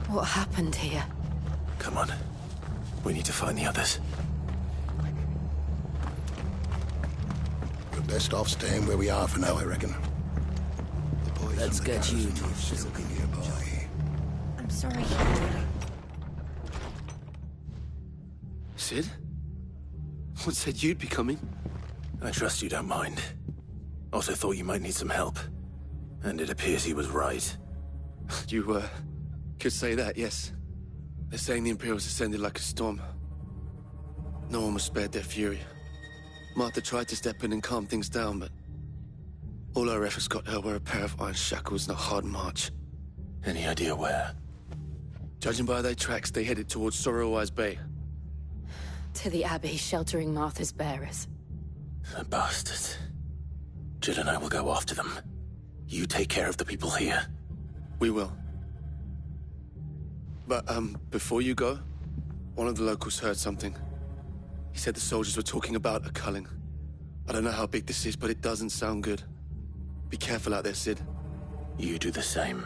What happened here? Come on. We need to find the others. We're best off staying where we are for now, I reckon. The boys Let's get you to still be nearby. I'm sorry. Sid? What said you'd be coming? I trust you don't mind. Also thought you might need some help. And it appears he was right. You, could say that, yes. They're saying the Imperials ascended like a storm. No one was spared their fury. Martha tried to step in and calm things down, but all our efforts got her were a pair of iron shackles and a hard march. Any idea where? Judging by their tracks, they headed towards Sorrowwise Bay. To the Abbey, sheltering Martha's bearers. The bastards. Jill and I will go after them. You take care of the people here. We will. But, before you go, one of the locals heard something. He said the soldiers were talking about a culling. I don't know how big this is, but it doesn't sound good. Be careful out there, Sid. You do the same.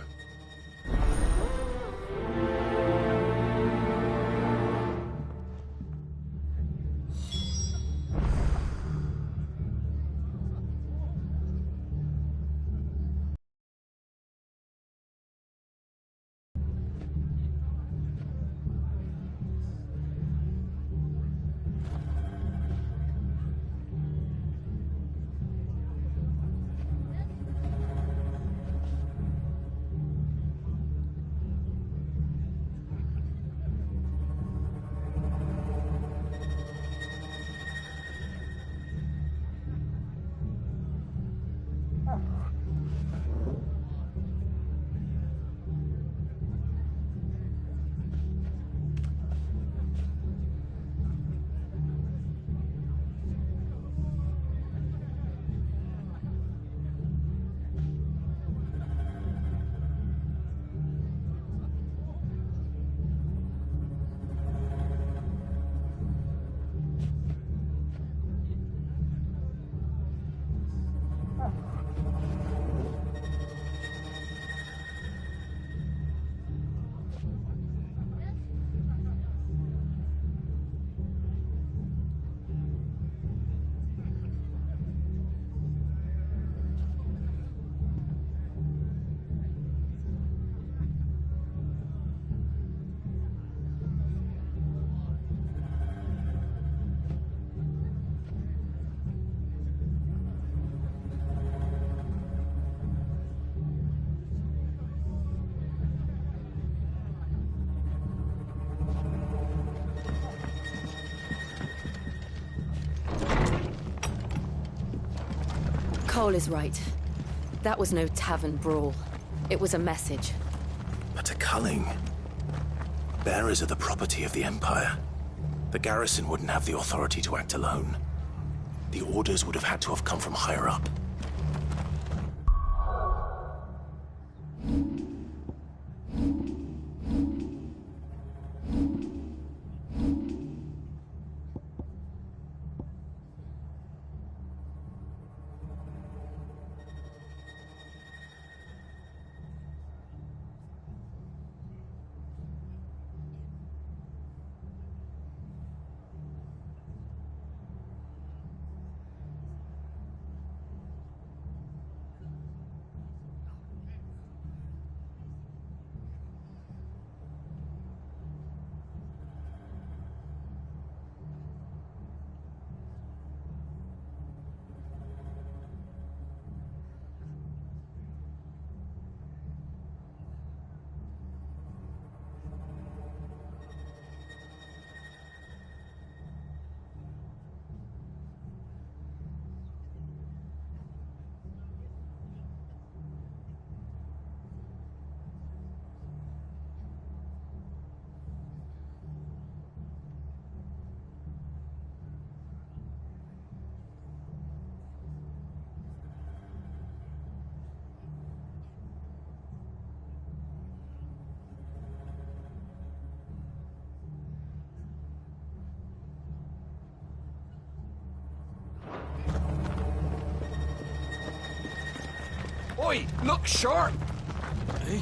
Cole is right. That was no tavern brawl. It was a message. But a culling? Bearers are the property of the Empire. The garrison wouldn't have the authority to act alone. The orders would have had to have come from higher up. Oi, look sharp! Hey?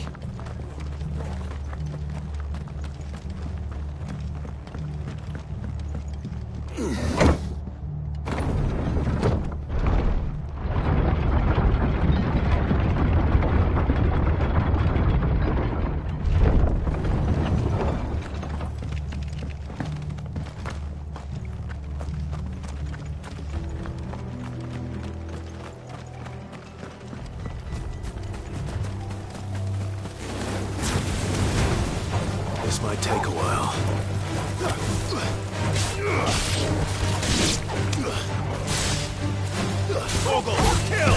This might take a while. Vogel, kill!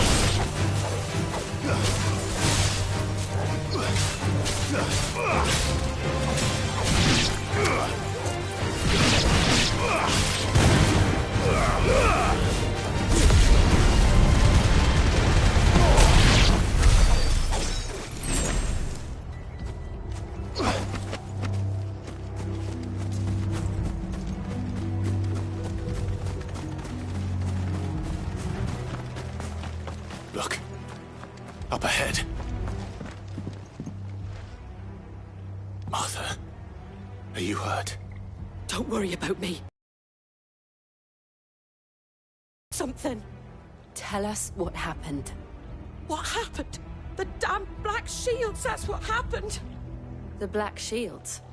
Look. Up ahead. Martha, are you hurt? Don't worry about me. Something. Tell us what happened. What happened? The damn Black Shields, that's what happened. The Black Shields.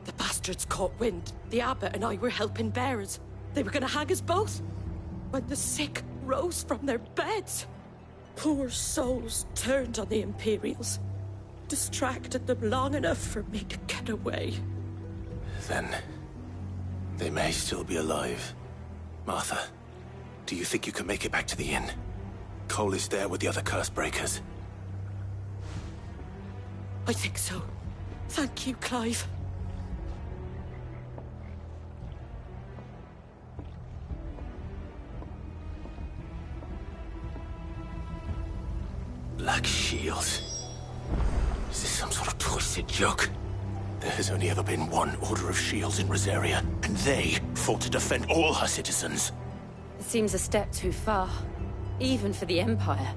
The bastards caught wind. The Abbot and I were helping bearers. They were gonna hang us both. When the sick rose from their beds. Poor souls turned on the Imperials. Distracted them long enough for me to get away. Then... they may still be alive. Martha, do you think you can make it back to the inn? Cole is there with the other curse breakers. I think so. Thank you, Clive. Black Shields. Is this some sort of twisted joke? There has only ever been one Order of Shields in Rosaria, and they fought to defend all her citizens. It seems a step too far, even for the Empire.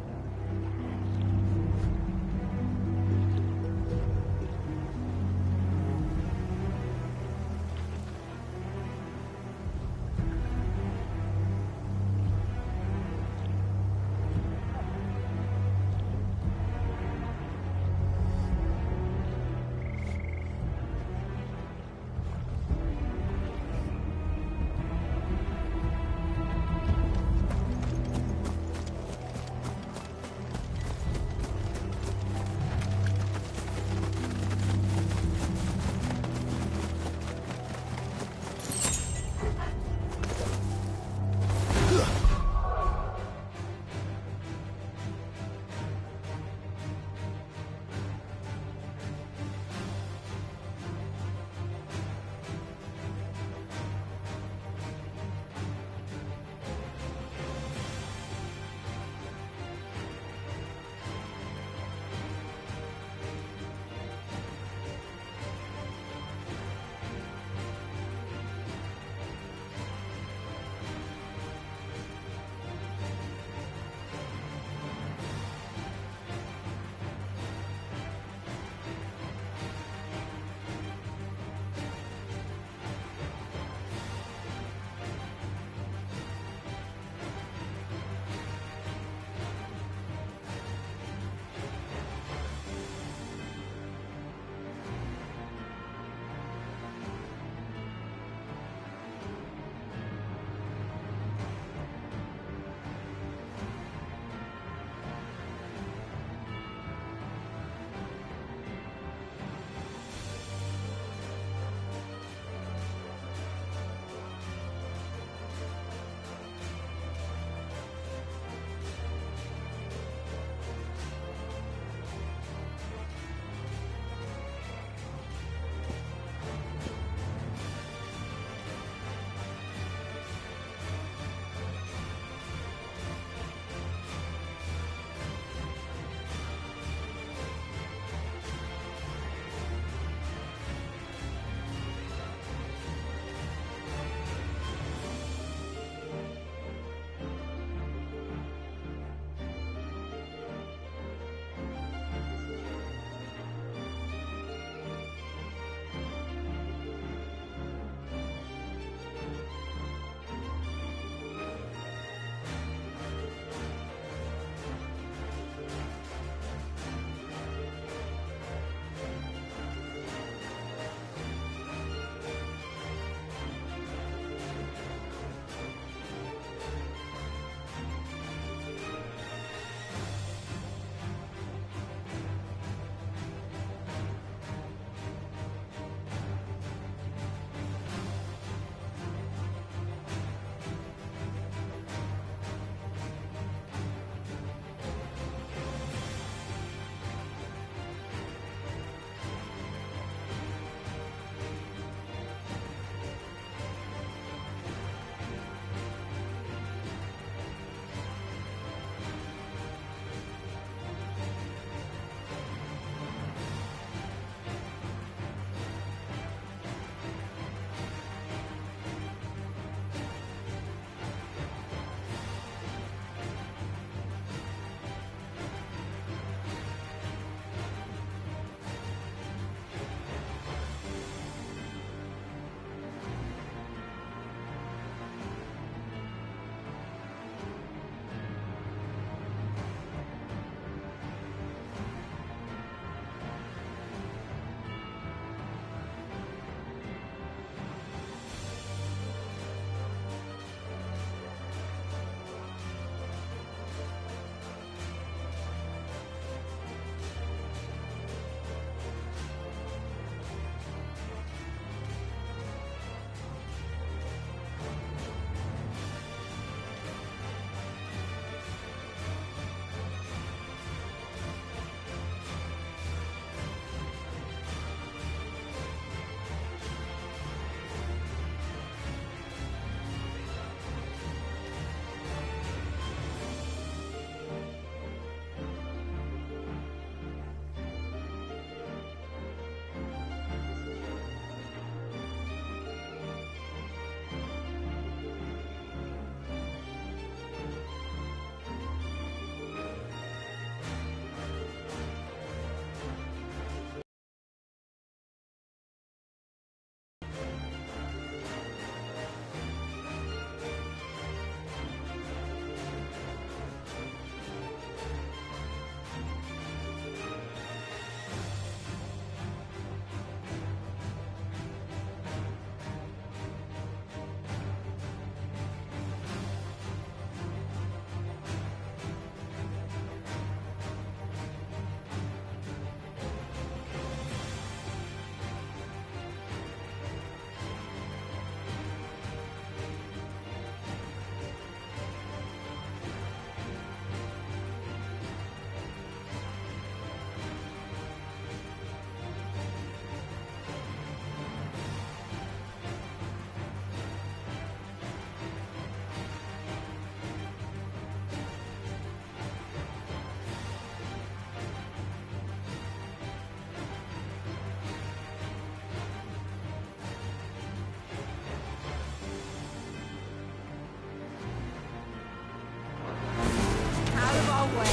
Make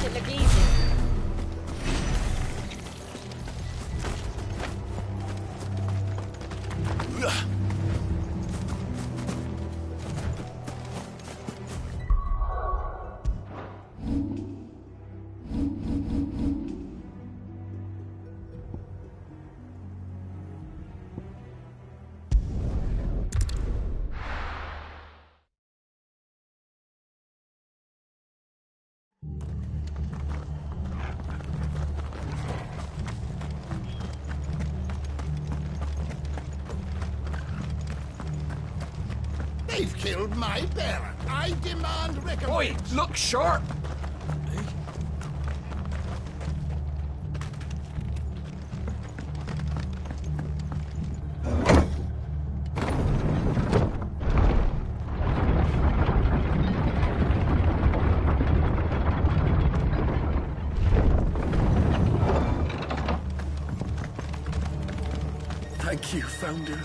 it look easy. They've killed my bearer. I demand recompense. Oi, look sharp! Thank you, Founder.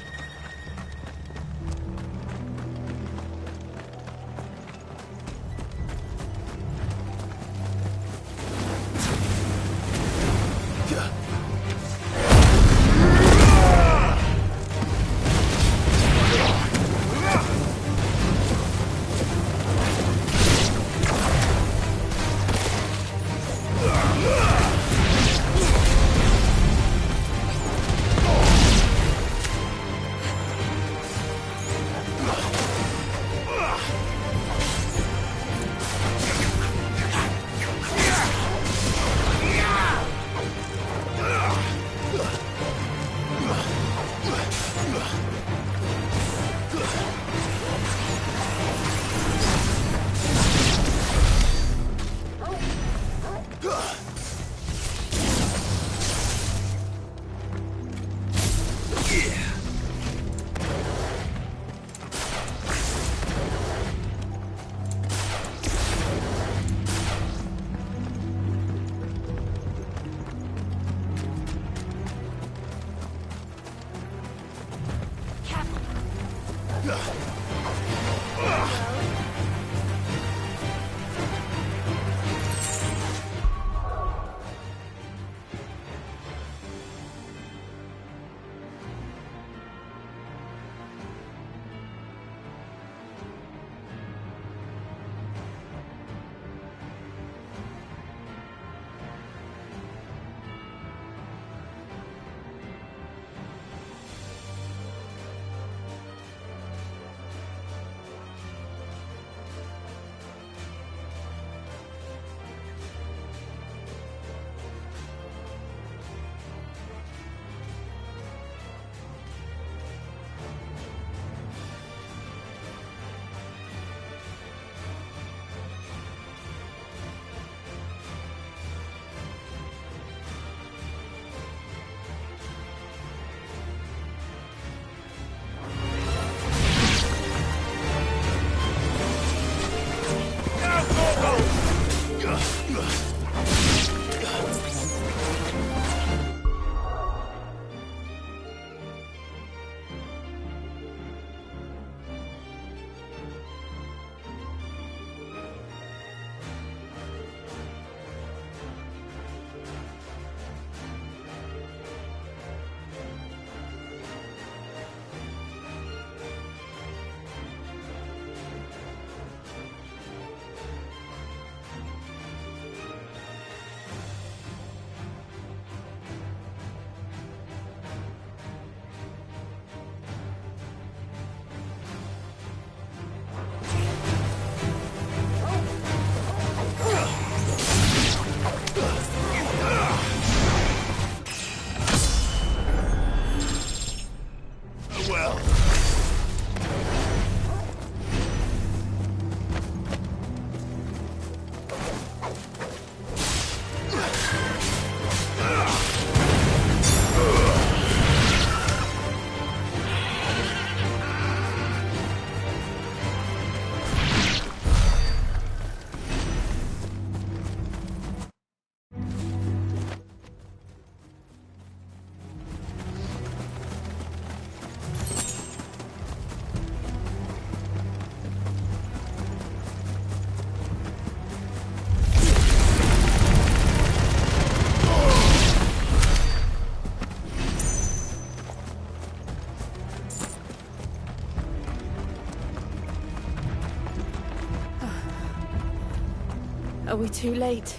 Are we too late?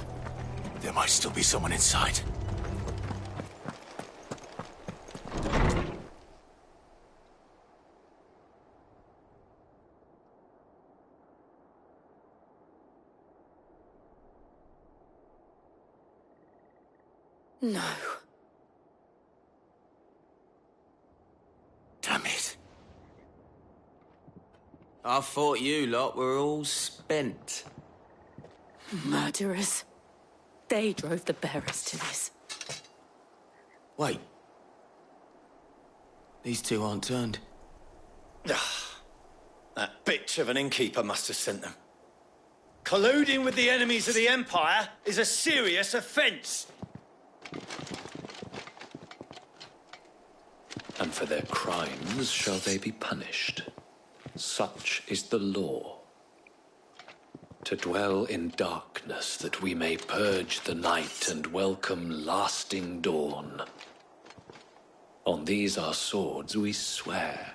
There might still be someone inside. No. Damn it. I thought you lot were all spent. Murderers. They drove the bearers to this. Wait. These two aren't turned. That bitch of an innkeeper must have sent them. Colluding with the enemies of the Empire is a serious offence. And for their crimes shall they be punished. Such is the law. To dwell in darkness that we may purge the night and welcome lasting dawn. On these our swords we swear.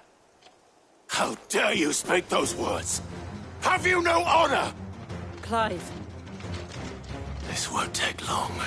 How dare you speak those words? Have you no honor? Clive. This won't take long.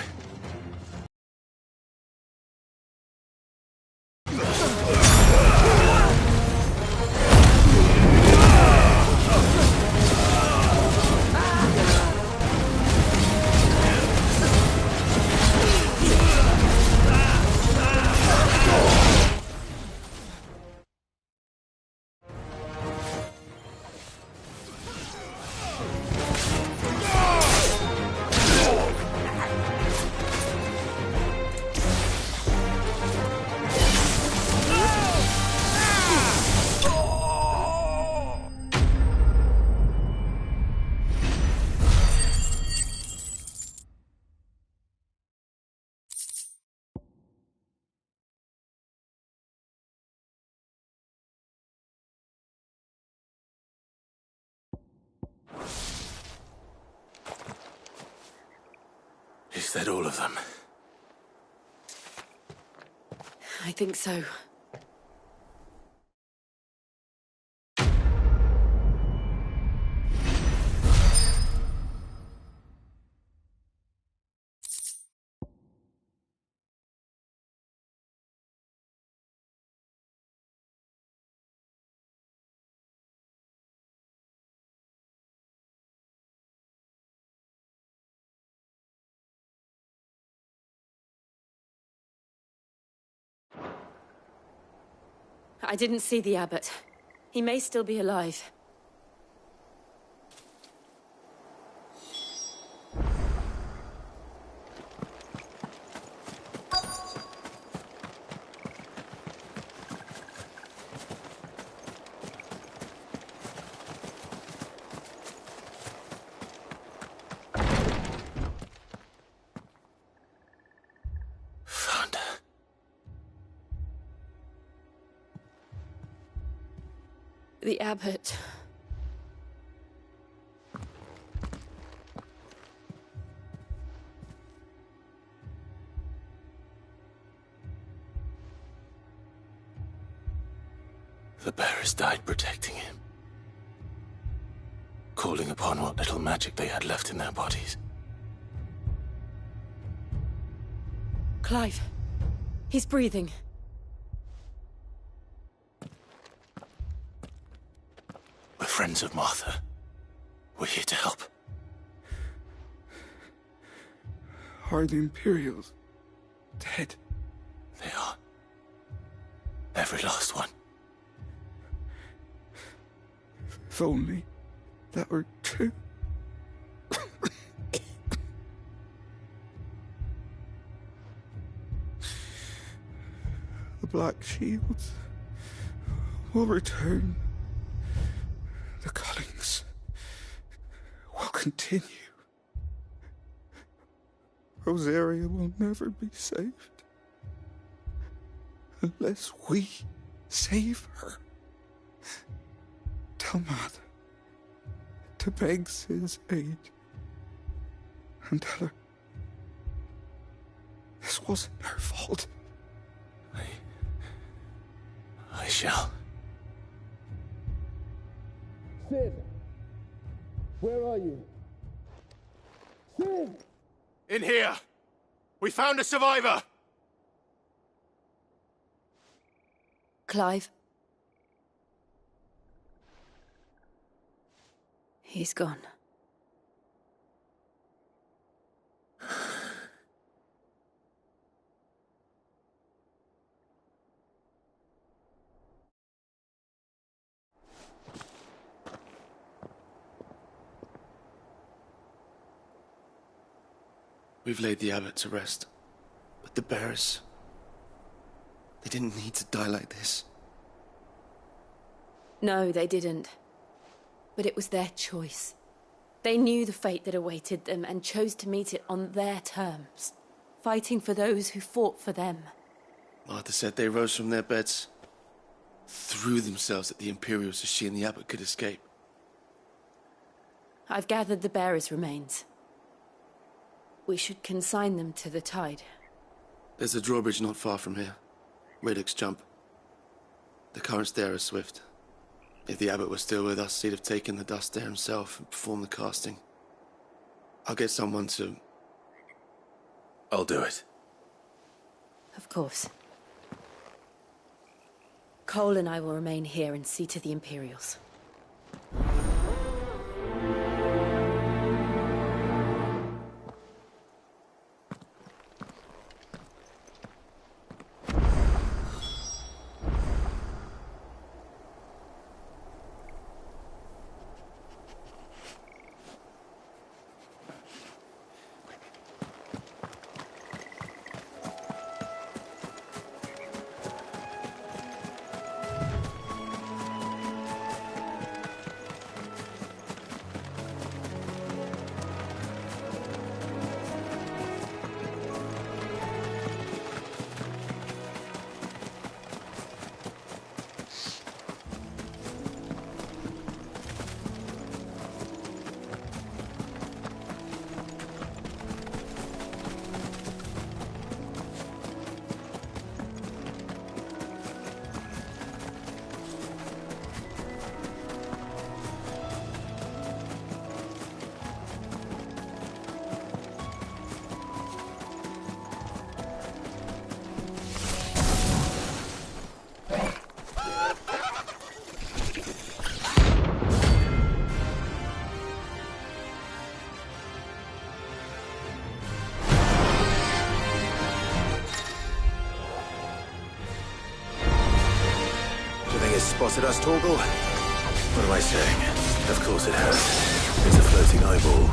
Is that all of them? I think so. I didn't see the abbot. He may still be alive. Found her. The abbot. The bearers died protecting him. Calling upon what little magic they had left in their bodies. Clive. He's breathing. We're friends of Martha. We're here to help. Are the Imperials dead? They are. Every last one. If only that were true. The Black Shields will return. The Cullings will continue. Rosaria will never be saved unless we save her. Tell Mother to beg his aid and tell her this wasn't her fault. I shall. Sid, where are you? In here! We found a survivor! Clive? He's gone. We've laid the abbot to rest. But the bearers... they didn't need to die like this. No, they didn't. But it was their choice. They knew the fate that awaited them and chose to meet it on their terms, fighting for those who fought for them. Martha said they rose from their beds, threw themselves at the Imperials so she and the abbot could escape. I've gathered the bearers' remains. We should consign them to the tide. There's a drawbridge not far from here. Radix Jump. The currents there are swift. If the abbot was still with us, he'd have taken the dust there himself and performed the casting. I'll get someone to... I'll do it. Of course. Cole and I will remain here and see to the Imperials. Spotted us, Torgal? What am I saying? Of course it has. It's a floating eyeball.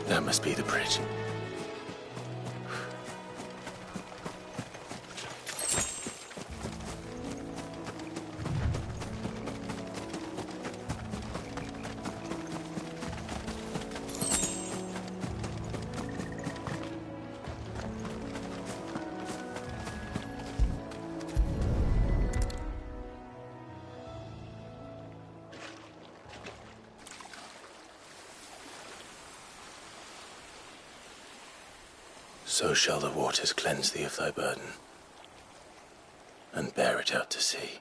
That must be the bridge. So shall the waters cleanse thee of thy burden, and bear it out to sea.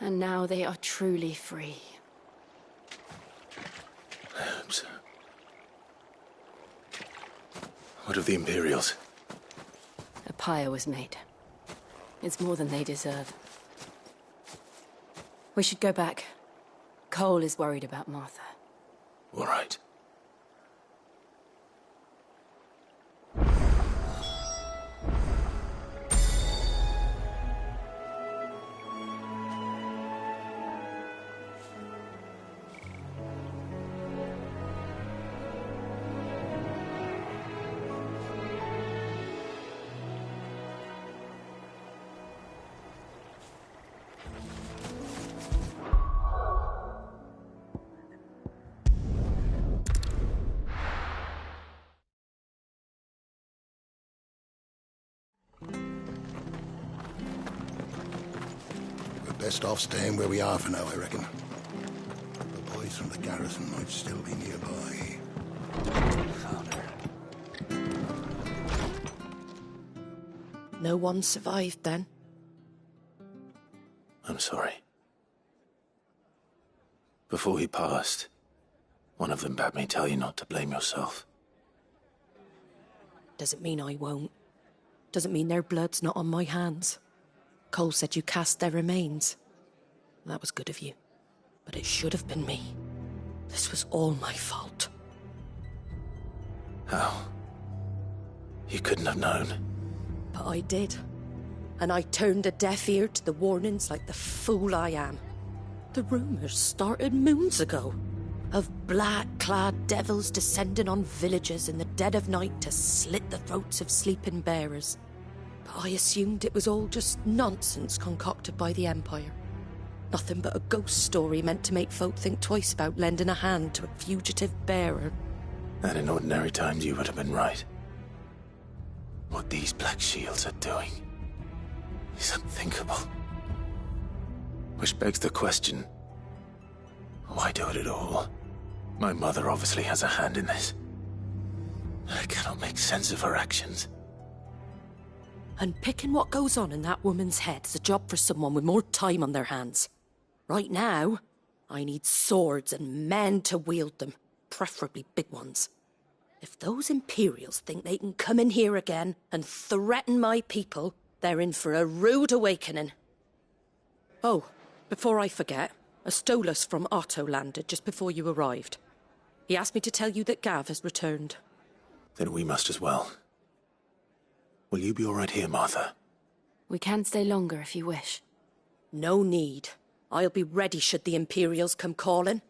And now they are truly free. I hope so. What of the Imperials? A pyre was made. It's more than they deserve. We should go back. Cole is worried about Martha. All right. Best off staying where we are for now, I reckon. The boys from the garrison might still be nearby. No one survived then? I'm sorry. Before he passed, one of them bade me tell you not to blame yourself. Doesn't mean I won't. Doesn't mean their blood's not on my hands. Cole said you cast their remains. That was good of you. But it should have been me. This was all my fault. How? You couldn't have known. But I did. And I turned a deaf ear to the warnings like the fool I am. The rumours started moons ago. Of black-clad devils descending on villages in the dead of night to slit the throats of sleeping bearers. But I assumed it was all just nonsense concocted by the Empire. Nothing but a ghost story meant to make folk think twice about lending a hand to a fugitive bearer. And in ordinary times you would have been right. What these Black Shields are doing is unthinkable. Which begs the question, why do it at all? My mother obviously has a hand in this. I cannot make sense of her actions. And picking what goes on in that woman's head is a job for someone with more time on their hands. Right now, I need swords and men to wield them, preferably big ones. If those Imperials think they can come in here again and threaten my people, they're in for a rude awakening. Oh, before I forget, a Stolas from Otto landed just before you arrived. He asked me to tell you that Gav has returned. Then we must as well. Will you be all right here, Martha? We can stay longer if you wish. No need. I'll be ready should the Imperials come calling.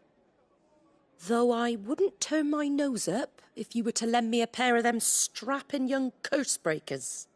Though I wouldn't turn my nose up if you were to lend me a pair of them strapping young curse-breakers.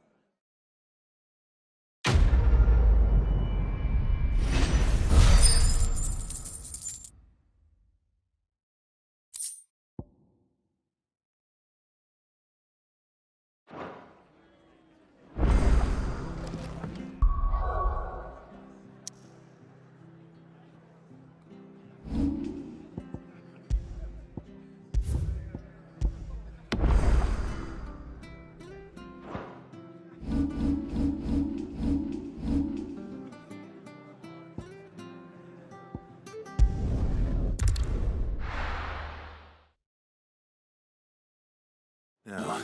Now,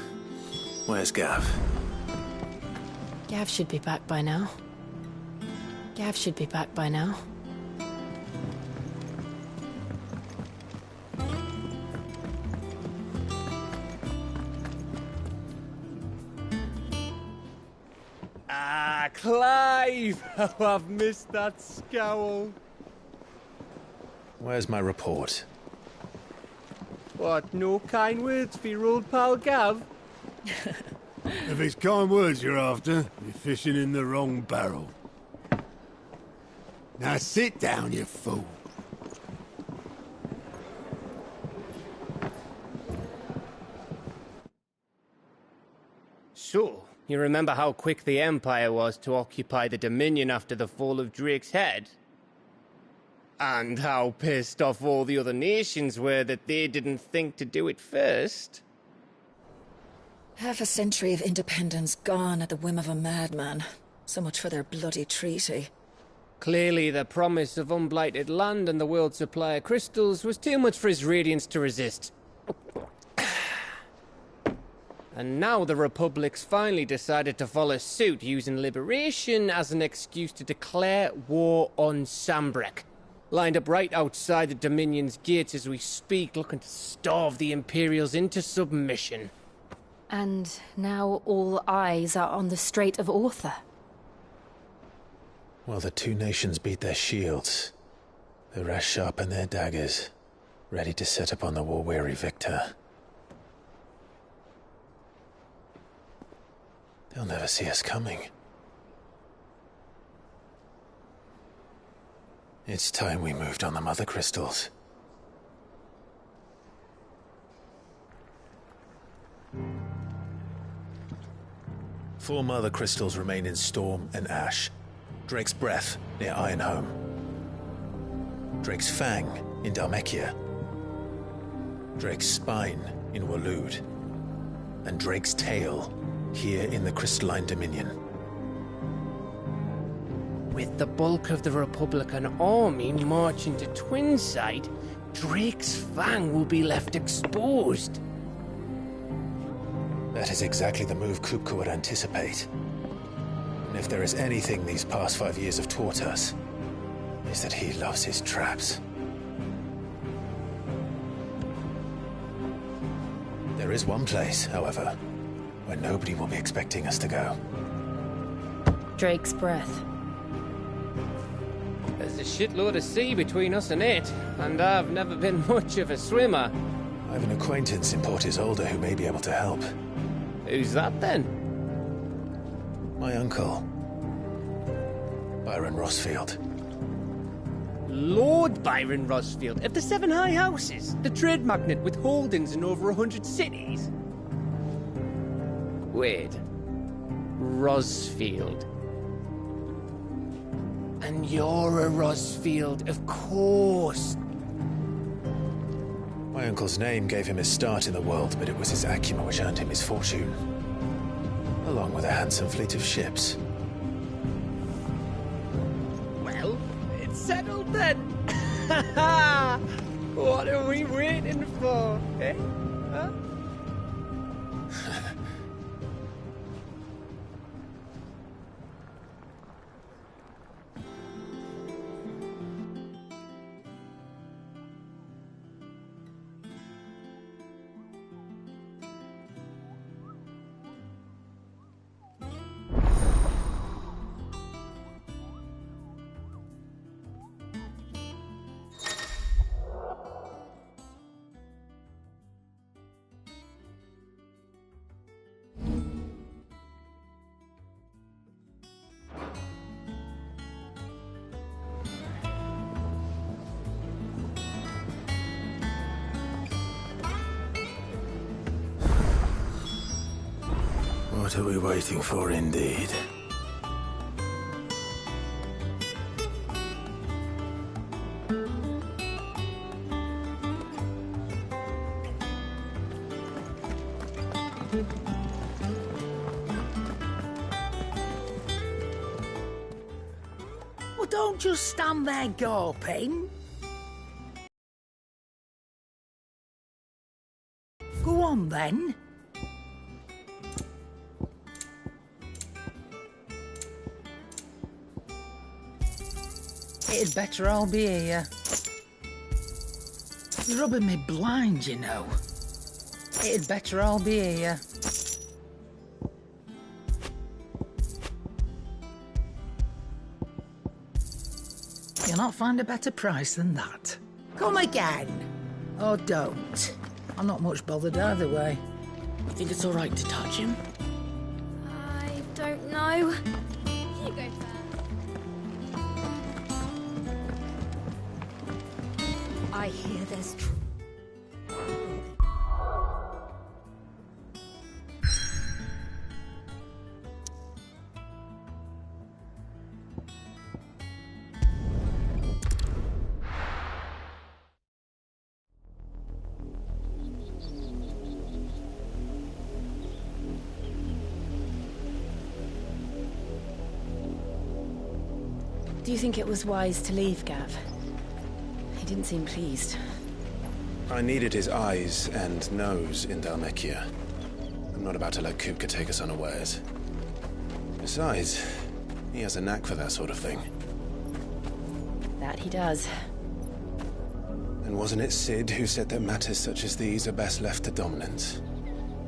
where's Gav? Gav should be back by now. Gav should be back by now. Clive! Oh, I've missed that scowl. Where's my report? What, no kind words for your old pal Gav? If it's kind words you're after, you're fishing in the wrong barrel. Now sit down, you fool. So, you remember how quick the Empire was to occupy the Dominion after the fall of Drake's Head? And how pissed off all the other nations were that they didn't think to do it first? Half a century of independence gone at the whim of a madman. So much for their bloody treaty. Clearly, the promise of unblighted land and the world's supply of crystals was too much for his radiance to resist. And now the Republic's finally decided to follow suit, using liberation as an excuse to declare war on Sanbreque. Lined up right outside the Dominion's gates as we speak, looking to starve the Imperials into submission. And now all eyes are on the Strait of Arthur. Well, the two nations beat their shields. The rest sharpen their daggers, ready to set upon the war-weary victor. They'll never see us coming. It's time we moved on the Mother Crystals. Four Mother Crystals remain in Storm and Ash. Drake's Breath, near Ironhome. Drake's Fang, in Dhalmekia. Drake's Spine, in Waloed. And Drake's Tail, here in the Crystalline Dominion. With the bulk of the Republican army marching to Twinside, Drake's Fang will be left exposed. That is exactly the move Kupka would anticipate. And if there is anything these past 5 years have taught us, is that he loves his traps. There is one place, however, where nobody will be expecting us to go. Drake's Breath. There's a shitload of sea between us and it, and I've never been much of a swimmer. I have an acquaintance in Port Isolde who may be able to help. Who's that then? My uncle, Byron Rosfield. Lord Byron Rosfield of the Seven High Houses, the trade magnate with holdings in over 100 cities. Wait, Rosfield. And you're a Rosfield, of course. My uncle's name gave him his start in the world, but it was his acumen which earned him his fortune. Along with a handsome fleet of ships. Well, it's settled then. What are we waiting for, eh? Huh? What are we waiting for, indeed? Well, don't just stand there gawping. Go on, then. It'd better all be here. You're rubbing me blind, you know. It'd better all be here. You'll not find a better price than that. Come again. Or don't. I'm not much bothered either way. You think it's all right to touch him? I don't know. You go first. I hear there's Do you think it was wise to leave, Gav? He didn't seem pleased. I needed his eyes and nose in Dhalmekia. I'm not about to let Kupka take us unawares. Besides, he has a knack for that sort of thing. That he does. And wasn't it Sid who said that matters such as these are best left to dominance?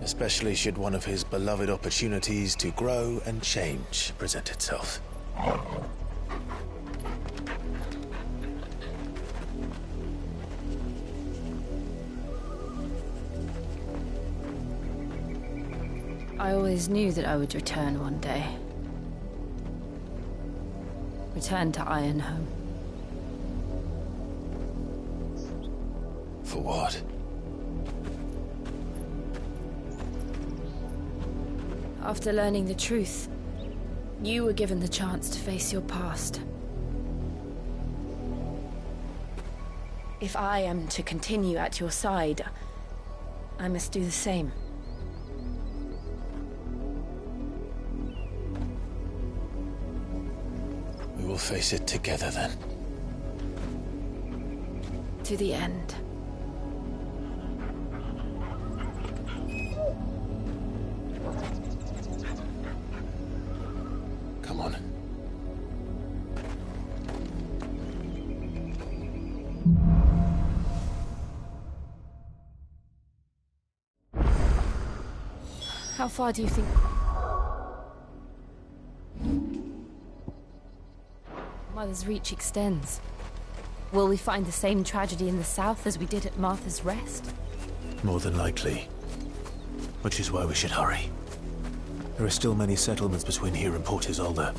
Especially should one of his beloved opportunities to grow and change present itself. I always knew that I would return one day. Return to Ironhome. For what? After learning the truth, you were given the chance to face your past. If I am to continue at your side, I must do the same. We will face it together then. To the end. Come on. How far do you think... Mother's reach extends? Will we find the same tragedy in the south as we did at Martha's Rest? More than likely. Which is why we should hurry. There are still many settlements between here and Port Isolde.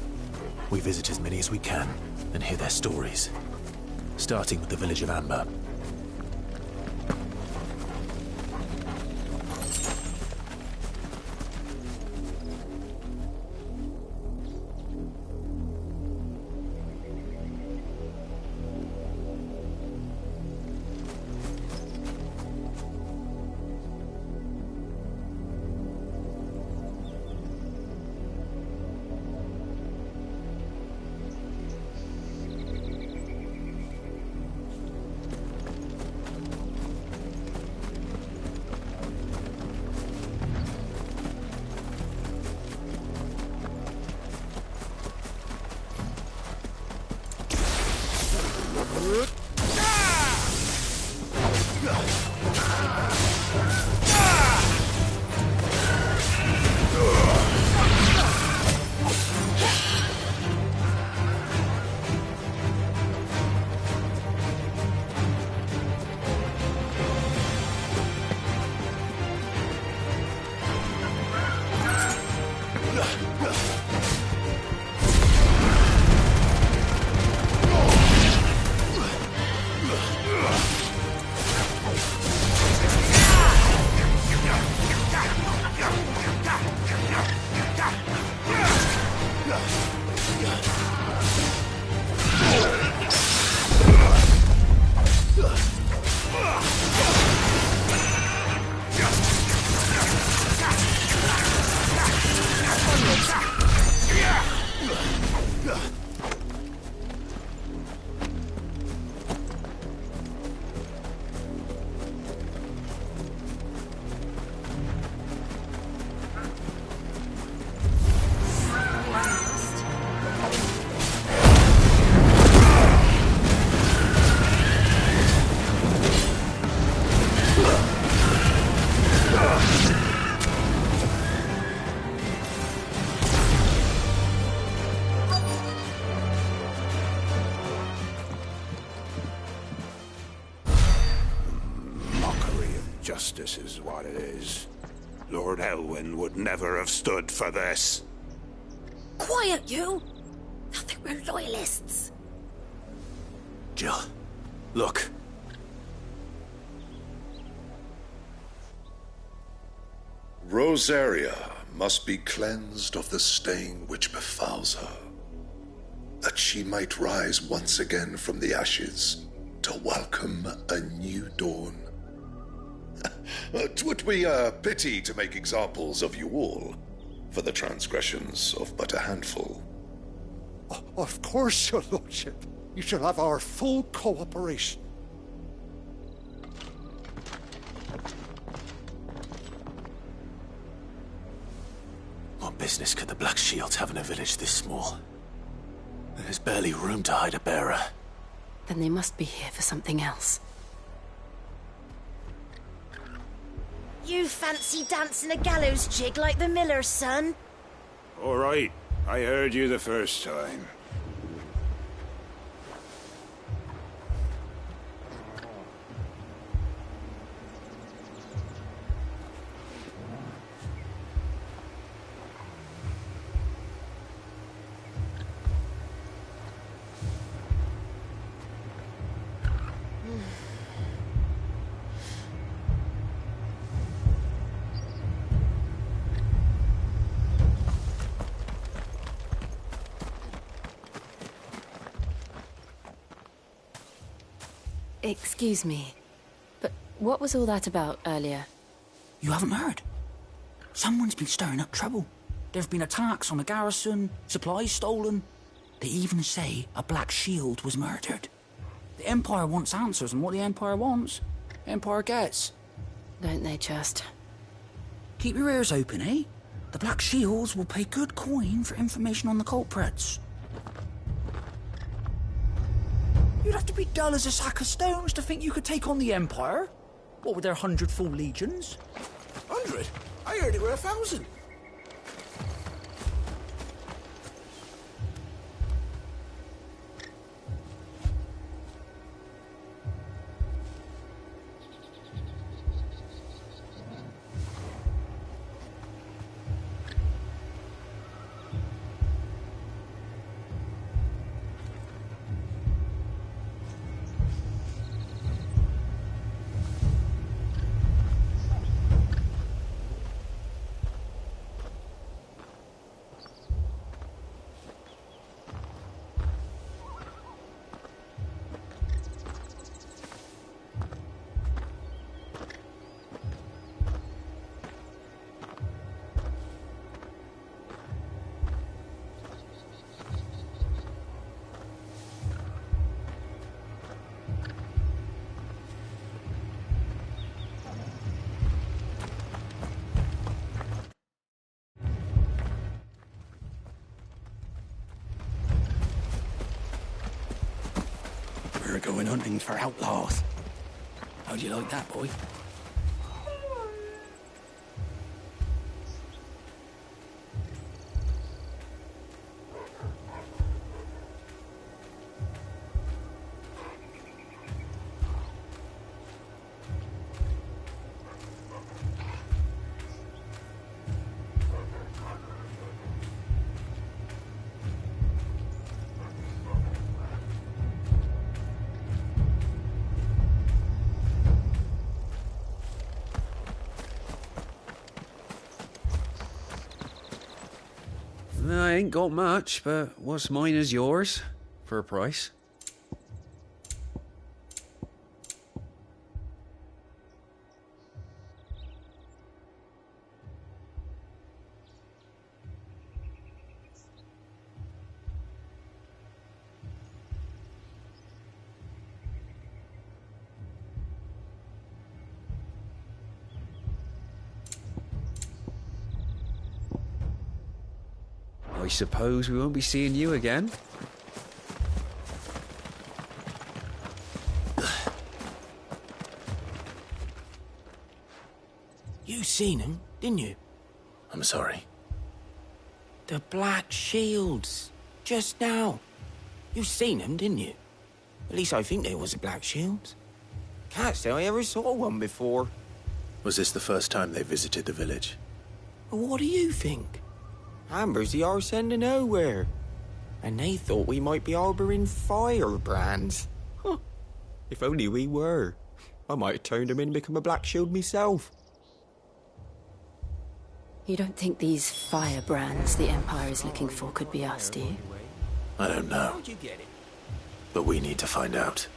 We visit as many as we can and hear their stories. Starting with the village of Amber. Justice is what it is. Lord Elwyn would never have stood for this. Quiet, you! Thought they were loyalists. Jill, look. Rosaria must be cleansed of the stain which befouls her, that she might rise once again from the ashes to welcome a new dawn. 'Twould be a pity to make examples of you all, for the transgressions of but a handful. Of course, your lordship. You shall have our full cooperation. What business could the Black Shields have in a village this small? There's barely room to hide a bearer. Then they must be here for something else. You fancy dancing a gallows jig like the miller's son? All right. I heard you the first time. Excuse me, but what was all that about earlier? You haven't heard? Someone's been stirring up trouble. There have been attacks on the garrison, supplies stolen. They even say a Black Shield was murdered. The Empire wants answers, and what the Empire wants, Empire gets. Don't they just? Keep your ears open, eh? The Black Shields will pay good coin for information on the culprits. You'd have to be dull as a sack of stones to think you could take on the Empire. What with their 100 full legions? 100? I heard it were 1,000. We're going hunting for outlaws. How do you like that, boy? I ain't got much, but what's mine is yours, for a price. I suppose we won't be seeing you again. You seen him, didn't you? I'm sorry. The Black Shields. Just now. You seen them, didn't you? At least I think they was the Black Shields. Can't say I ever saw one before. Was this the first time they visited the village? What do you think? Amber's the arse end of nowhere. And they thought we might be harbouring firebrands. Huh. If only we were. I might have turned them in and become a Black Shield myself. You don't think these firebrands the Empire is looking for could be us, do you? I don't know. How'd you get it? But we need to find out.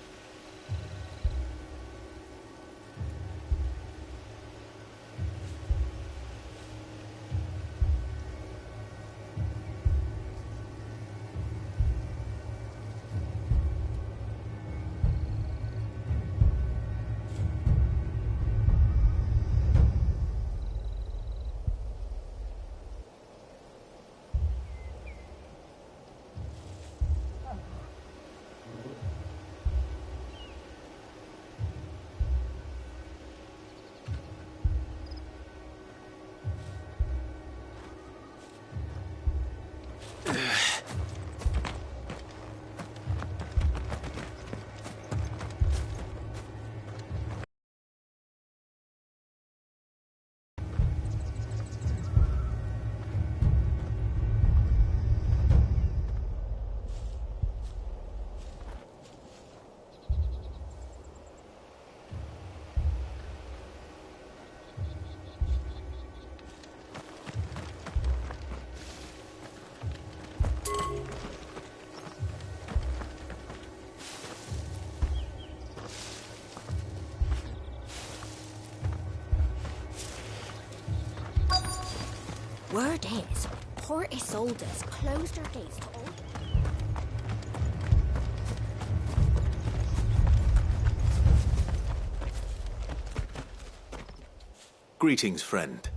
Word is, Port Isolde's closed her gates to all... Greetings, friend.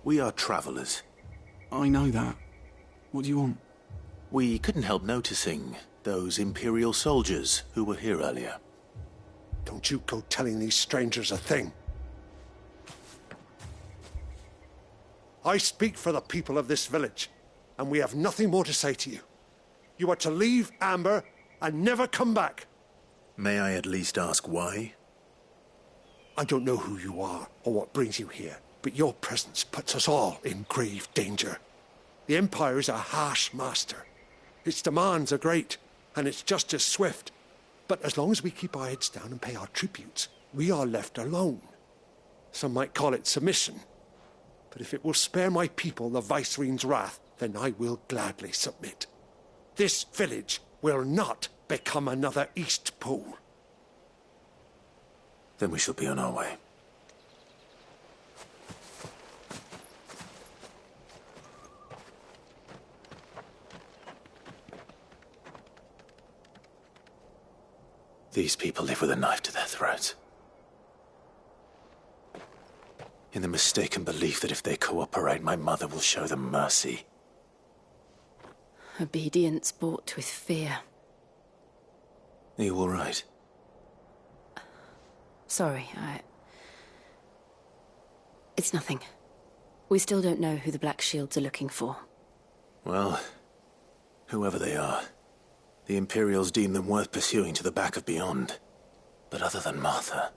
We are travelers. I know that. What do you want? We couldn't help noticing those Imperial soldiers who were here earlier. Don't you go telling these strangers a thing. I speak for the people of this village, and we have nothing more to say to you. You are to leave Amber and never come back. May I at least ask why? I don't know who you are or what brings you here, but your presence puts us all in grave danger. The Empire is a harsh master. Its demands are great, and its justice swift. But as long as we keep our heads down and pay our tributes, we are left alone. Some might call it submission. But if it will spare my people the Viceroy's wrath, then I will gladly submit. This village will not become another Eastpool. Then we shall be on our way. These people live with a knife to their throats. In the mistaken belief that if they cooperate, my mother will show them mercy. Obedience bought with fear. Are you all right? Sorry, It's nothing. We still don't know who the Black Shields are looking for. Well, whoever they are, the Imperials deem them worth pursuing to the back of beyond. But other than Martha,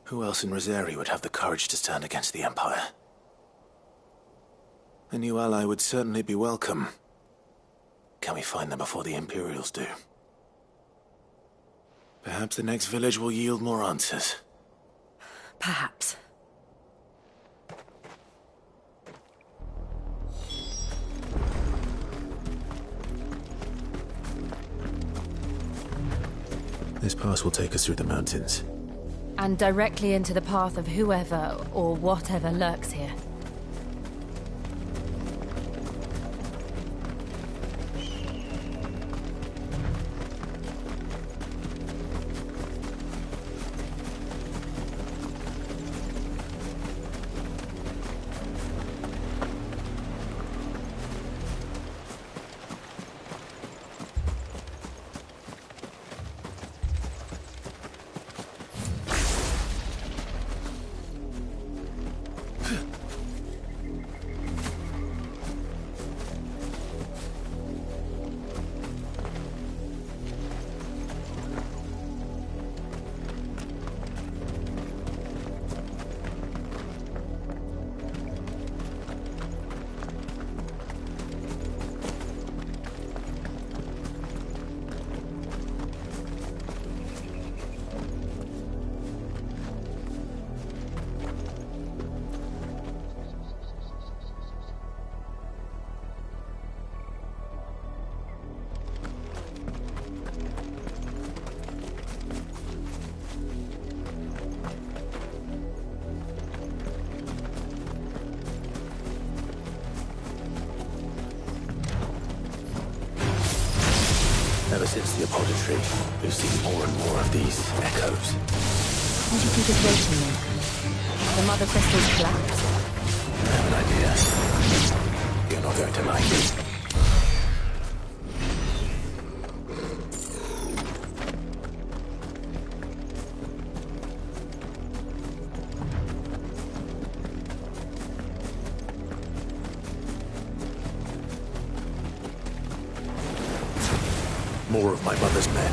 who else in Rosari would have the courage to stand against the Empire? A new ally would certainly be welcome. Can we find them before the Imperials do? Perhaps the next village will yield more answers. Perhaps. This pass will take us through the mountains. And directly into the path of whoever or whatever lurks here. the apothecary, we've seen more and more of these echoes. What do you think is waiting there? The mother crystal's collapse? I have an idea. You're not going to like it. More of my mother's men.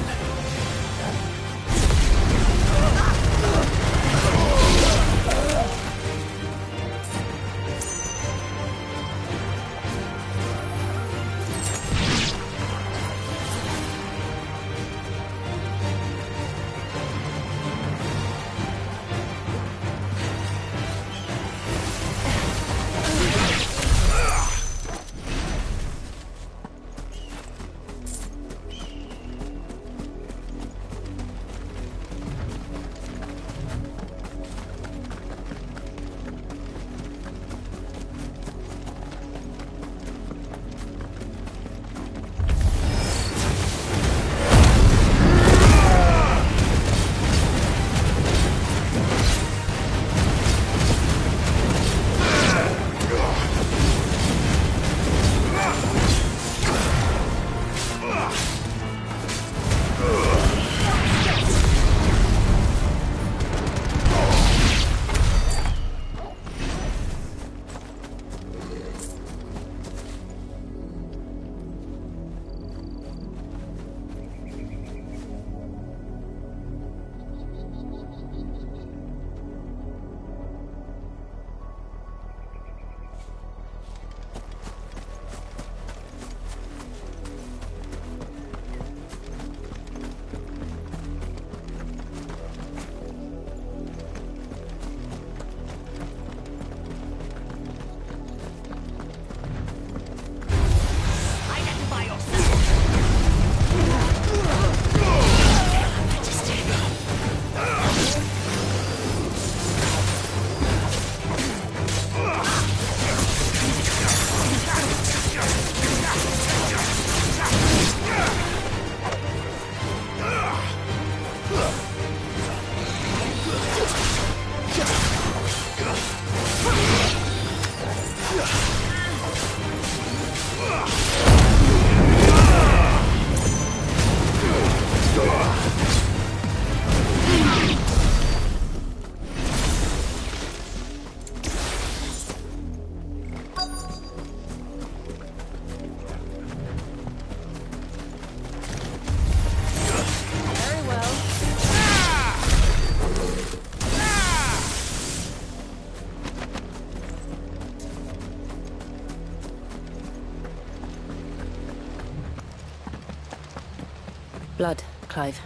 Blood, Clive.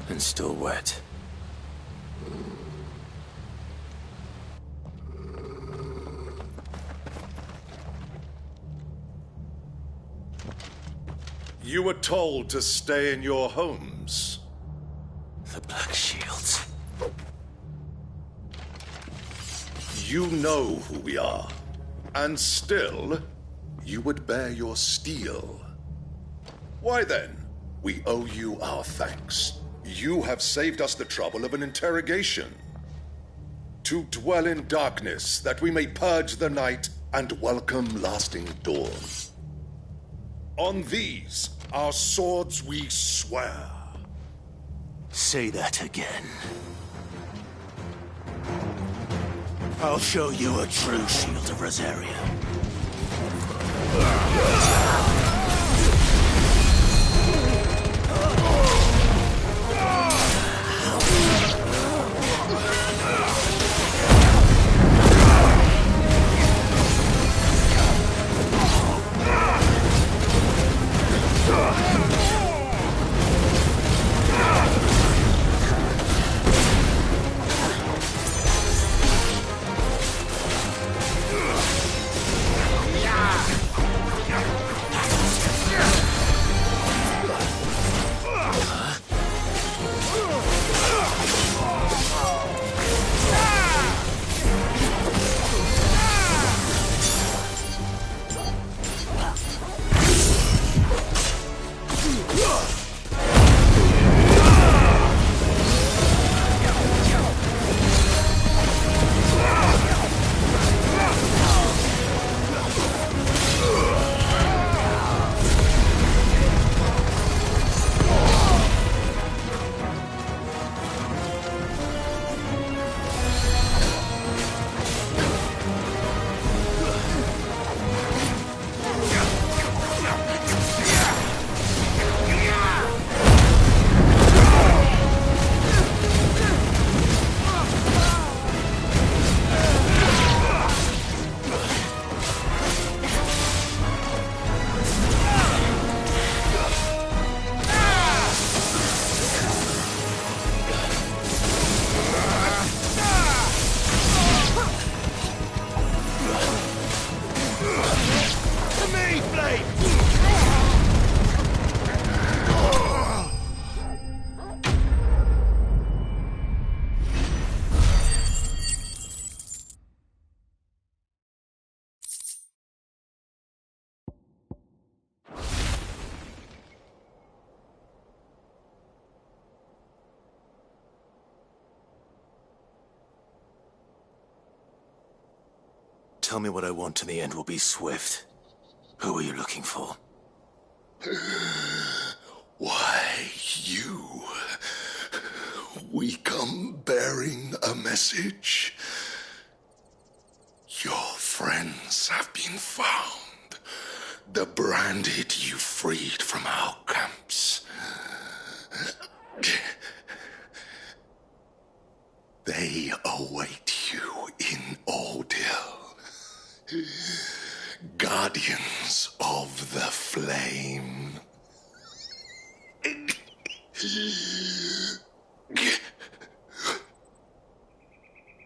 And still wet. You were told to stay in your homes. The Black Shields. You know who we are. And still, you would bear your steel. Why then, we owe you our thanks. You have saved us the trouble of an interrogation. To dwell in darkness, that we may purge the night and welcome lasting dawn. On these, our swords we swear. Say that again. I'll show you a true shield of Rosaria. Yeah! tell me what I want and the end will be swift. Who are you looking for? Why, you. We come bearing a message. Your friends have been found. The branded you freed from our camps. They await you in Odil. Guardians of the Flame.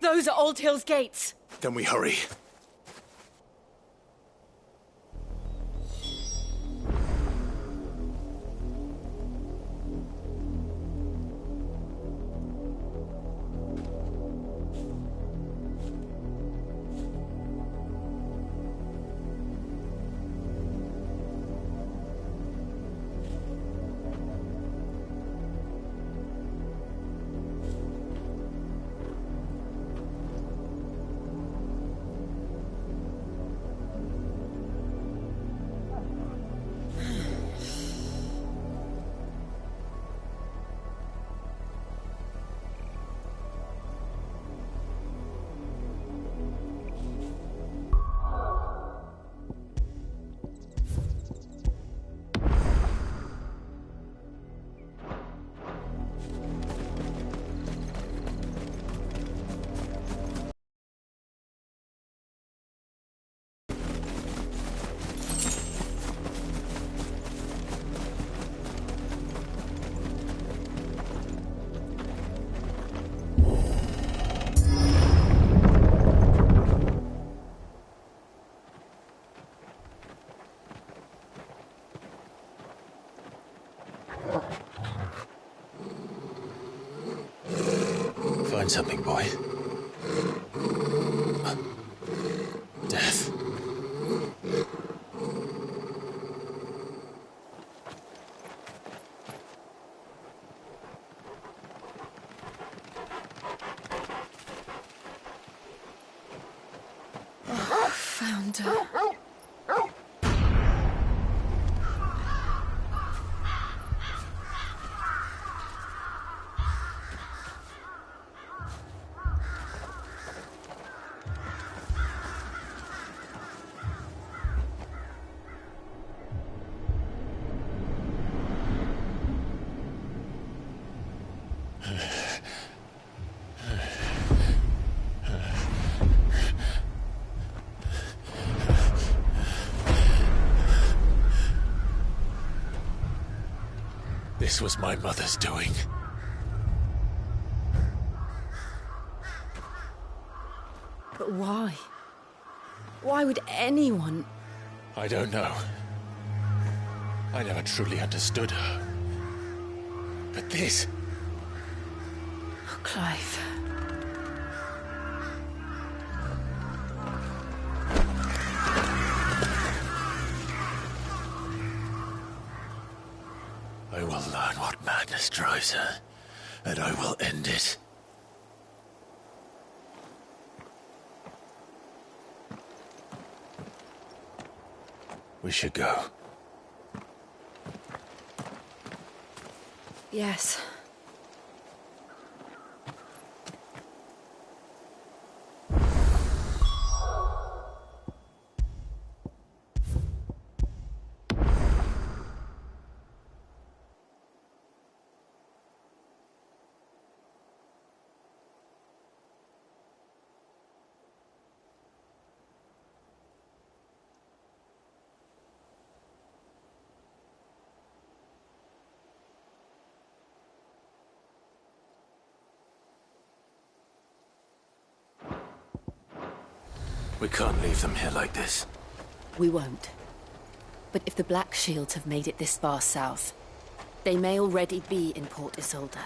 Those are Old Hill's gates. Then we hurry. Find something, boy. Death. Oh, found her. This was my mother's doing. But why? Why would anyone? I don't know. I never truly understood her. But this... Oh, Clive. I will learn what madness drives her, and I will end it. We should go. Yes. We can't leave them here like this. We won't. But if the Black Shields have made it this far south, they may already be in Port Isolde.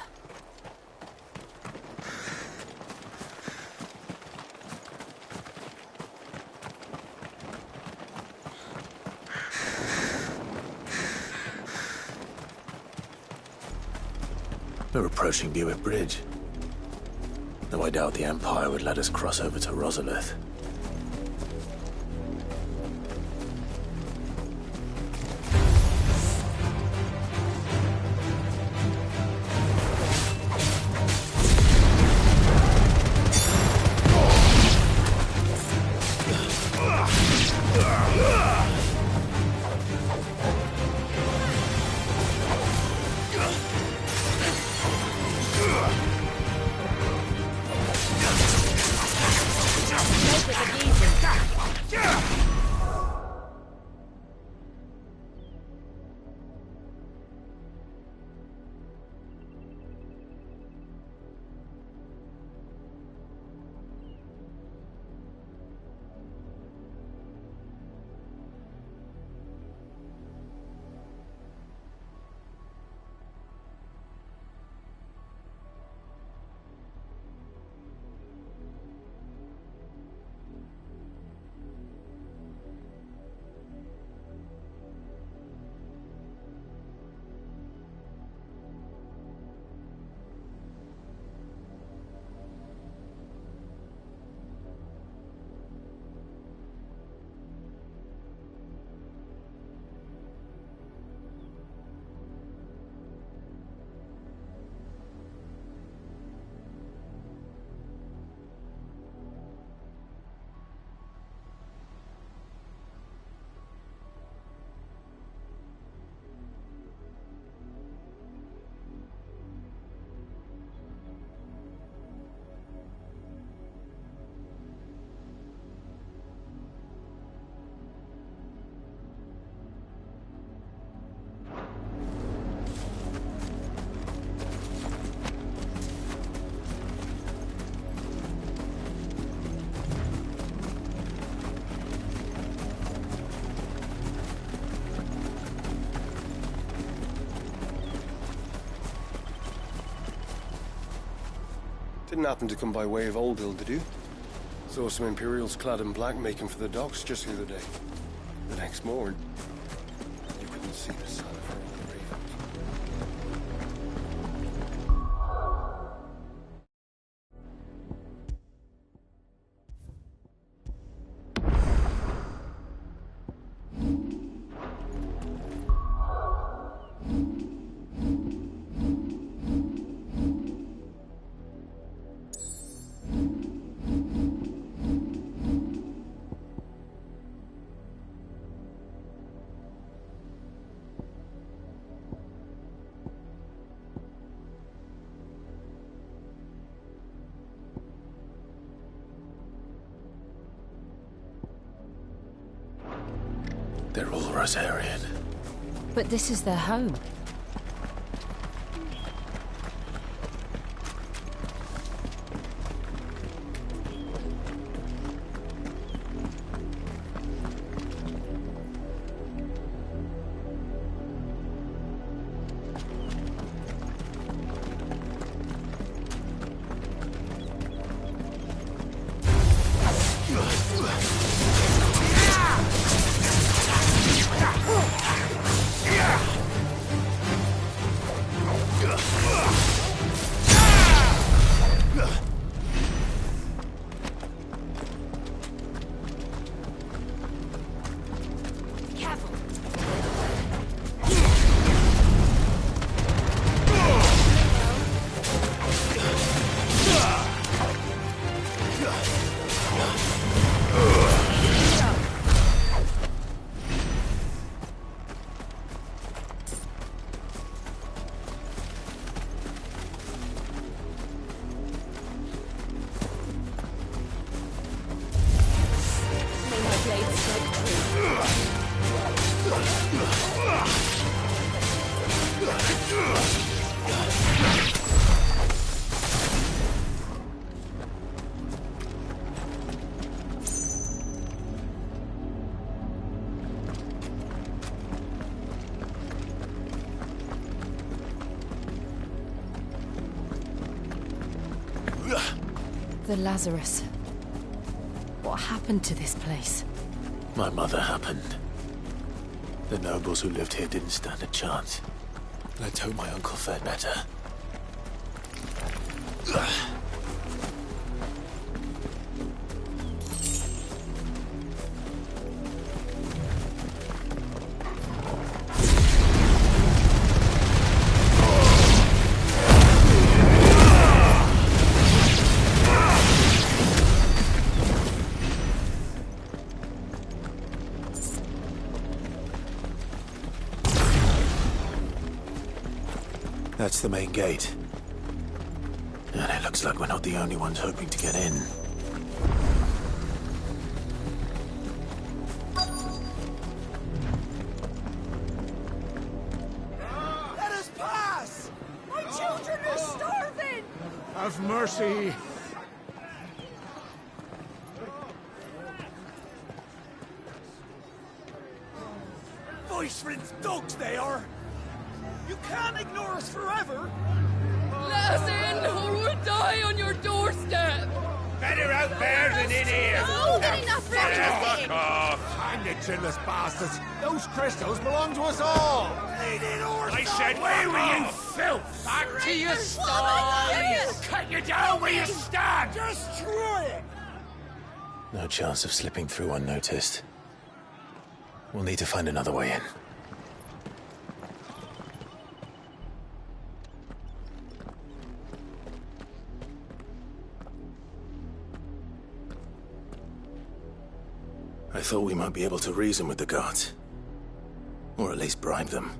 We're approaching Buick Bridge. Though I doubt the Empire would let us cross over to Rosalith. Didn't happen to come by way of Oldhill, did you? Saw some Imperials clad in black making for the docks just the other day. The next morning, you couldn't see the sun for all the ravens. They're all Rosarian. But this is their home. The Lazarus. What happened to this place? My mother happened. The nobles who lived here didn't stand a chance. Let's hope my uncle fared better. That's the main gate. And it looks like we're not the only ones hoping to get in. Let us pass! My children are starving! Have mercy! Viceroy's dogs they are! You can't ignore us forever! Let us in, or we'll die on your doorstep! Better out there than in here! No, getting enough for Fuck off! Hang the chinless bastards! Those crystals belong to us all! I said, where were you, filth? Back to your sties! Cut you down where you stand! Destroy it! No chance of slipping through unnoticed. We'll need to find another way in. I thought we might be able to reason with the guards. Or at least bribe them.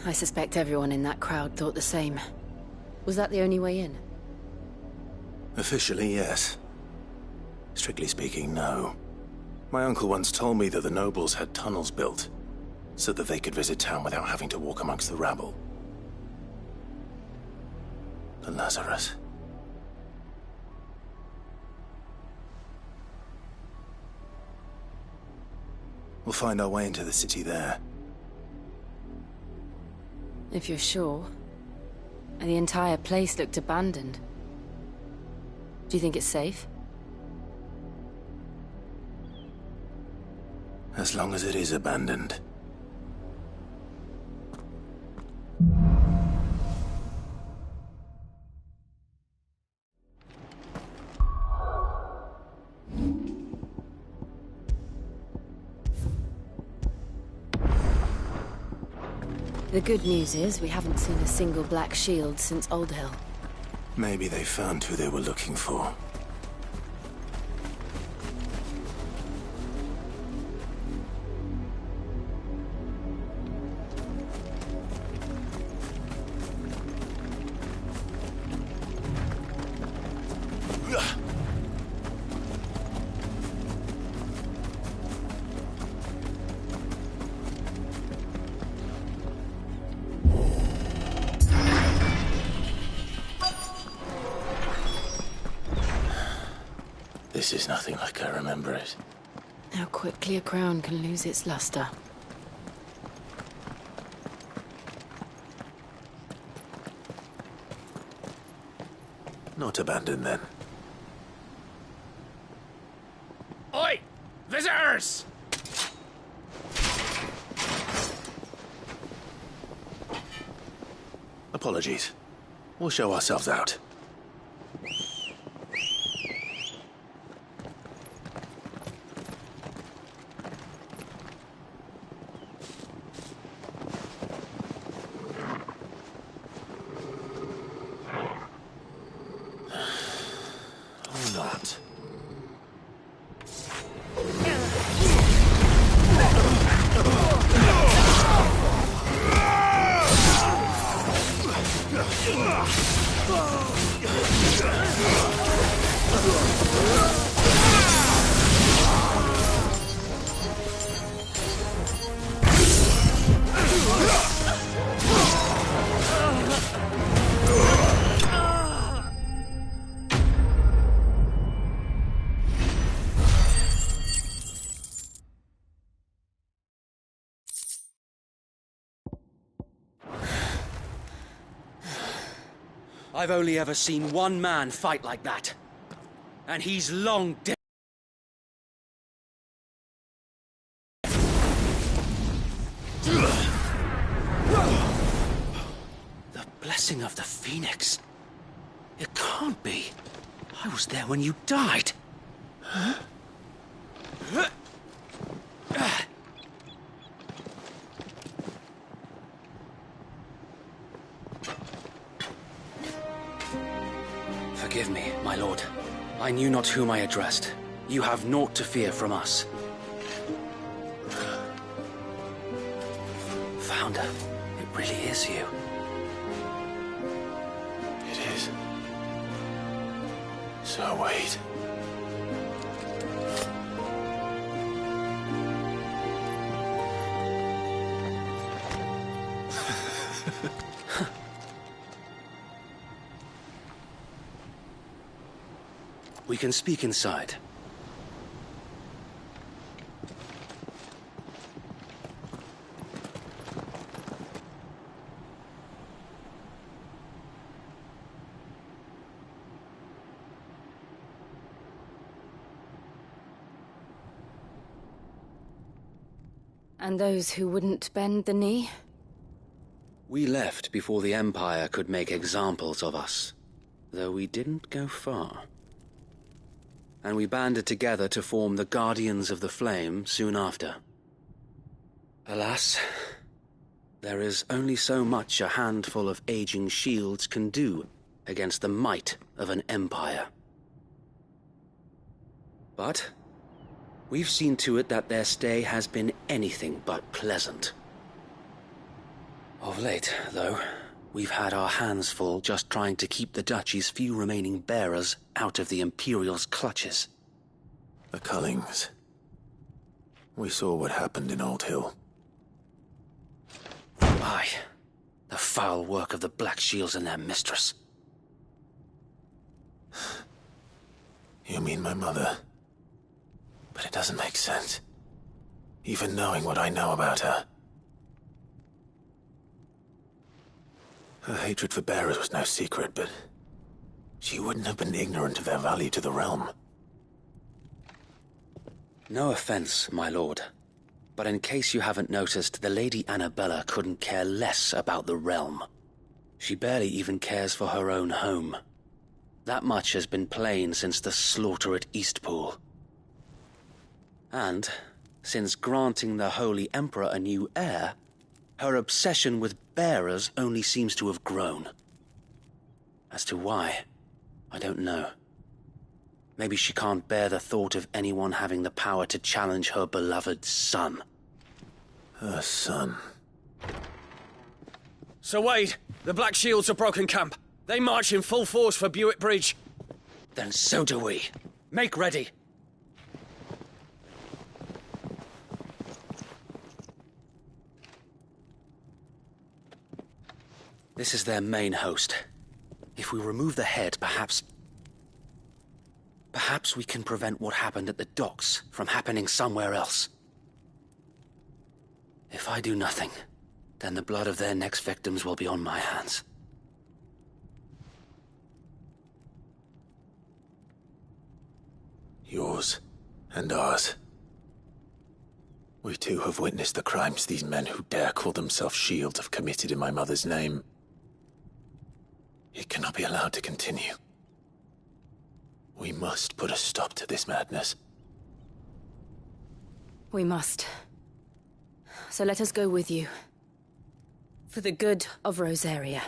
I suspect everyone in that crowd thought the same. Was that the only way in? Officially, yes. Strictly speaking, no. My uncle once told me that the nobles had tunnels built, so that they could visit town without having to walk amongst the rabble. The Lazarus. We'll find our way into the city there. If you're sure. The entire place looked abandoned. Do you think it's safe? As long as it is abandoned. The good news is we haven't seen a single black shield since Old Hill. Maybe they found who they were looking for. This is nothing like I remember it. How quickly a crown can lose its luster. Not abandoned, then. Oi! Visitors! Apologies. We'll show ourselves out. Or not. I've only ever seen one man fight like that. And he's long dead. The blessing of the Phoenix. It can't be. I was there when you died. Huh? Forgive me, my lord. I knew not whom I addressed. You have naught to fear from us. Founder, it really is you. It is. So wait. We can speak inside. And those who wouldn't bend the knee? We left before the Empire could make examples of us, though we didn't go far. And we banded together to form the Guardians of the Flame soon after. Alas, there is only so much a handful of aging shields can do against the might of an empire. But we've seen to it that their stay has been anything but pleasant. Of late, though, we've had our hands full just trying to keep the Duchy's few remaining bearers out of the Imperial's clutches. The Cullings. We saw what happened in Old Hill. Aye. The foul work of the Black Shields and their mistress. You mean my mother? But it doesn't make sense. Even knowing what I know about her. Her hatred for bearers was no secret, but She wouldn't have been ignorant of their value to the realm. No offense, my lord. But in case you haven't noticed, the Lady Annabella couldn't care less about the realm. She barely even cares for her own home. That much has been plain since the slaughter at Eastpool. And, since granting the Holy Emperor a new heir, her obsession with bearers only seems to have grown. As to why, I don't know. Maybe she can't bear the thought of anyone having the power to challenge her beloved son. Her son. Sir Wade, the Black Shields have broken camp. They march in full force for Buick Bridge. Then so do we. Make ready. This is their main host. If we remove the head, perhaps we can prevent what happened at the docks from happening somewhere else. If I do nothing, then the blood of their next victims will be on my hands. Yours and ours. We too have witnessed the crimes these men who dare call themselves Shields have committed in my mother's name. It cannot be allowed to continue. We must put a stop to this madness. We must. So let us go with you. For the good of Rosaria.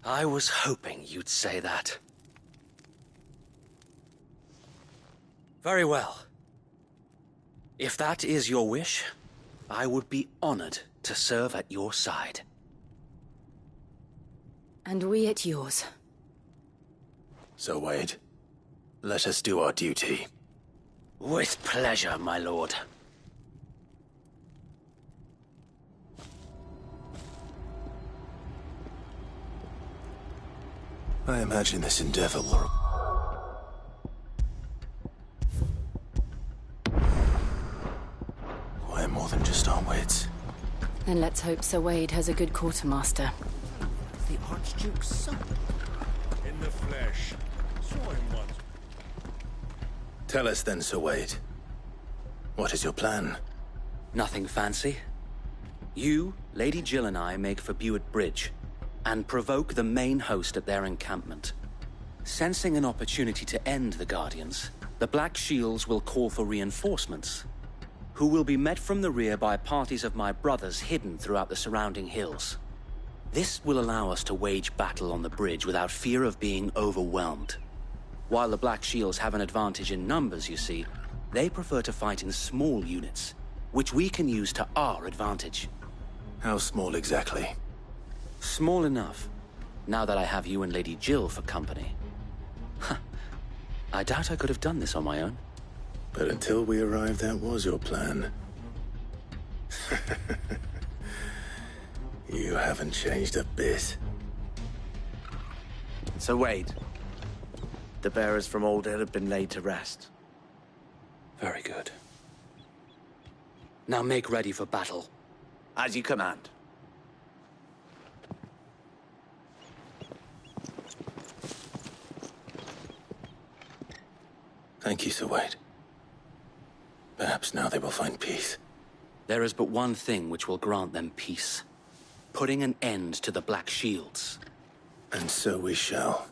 I was hoping you'd say that. Very well. If that is your wish, I would be honored to serve at your side. And we at yours. So, Wade, let us do our duty. With pleasure, my lord. I imagine this endeavor will... require more than just our wits. Then let's hope Sir Wade has a good quartermaster. The Archduke's son. In the flesh. Saw him once. Tell us then, Sir Wade. What is your plan? Nothing fancy. You, Lady Jill and I make for Buick Bridge, and provoke the main host at their encampment. Sensing an opportunity to end the Guardians, the Black Shields will call for reinforcements, who will be met from the rear by parties of my brothers hidden throughout the surrounding hills. This will allow us to wage battle on the bridge without fear of being overwhelmed. While the Black Shields have an advantage in numbers, you see, they prefer to fight in small units, which we can use to our advantage. How small exactly? Small enough, now that I have you and Lady Jill for company. I doubt I could have done this on my own. But until we arrived, that was your plan. You haven't changed a bit. So Wade, the bearers from Old Hill have been laid to rest. Very good. Now make ready for battle. As you command. Thank you, Sir Wade. Perhaps now they will find peace. There is but one thing which will grant them peace. Putting an end to the Black Shields. And so we shall.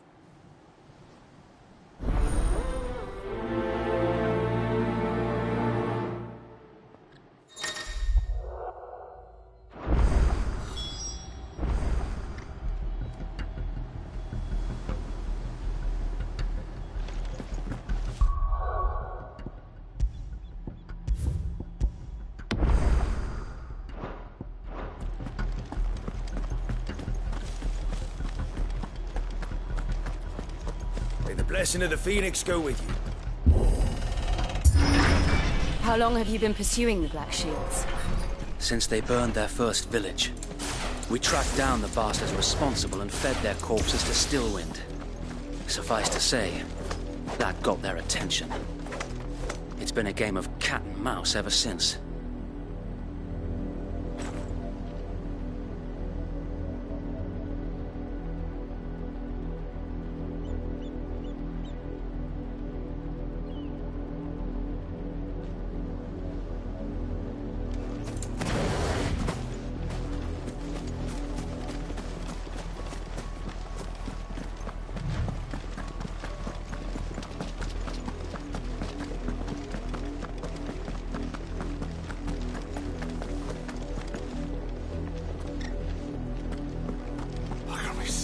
Blessing of the Phoenix go with you. How long have you been pursuing the Black Shields? Since they burned their first village. We tracked down the bastards responsible and fed their corpses to Stillwind. Suffice to say, that got their attention. It's been a game of cat and mouse ever since.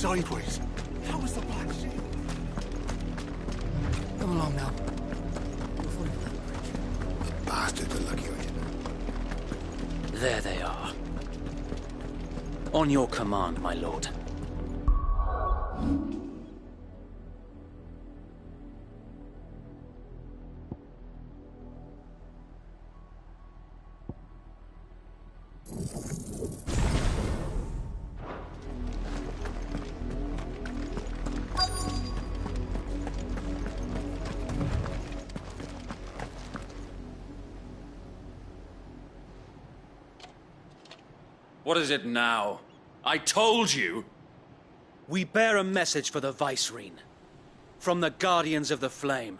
sideways. How was the Black Shield? Come along now. The bastards are lucky with you. There they are. On your command, my lord. What is it now? I told you! We bear a message for the Vicereine. From the Guardians of the Flame.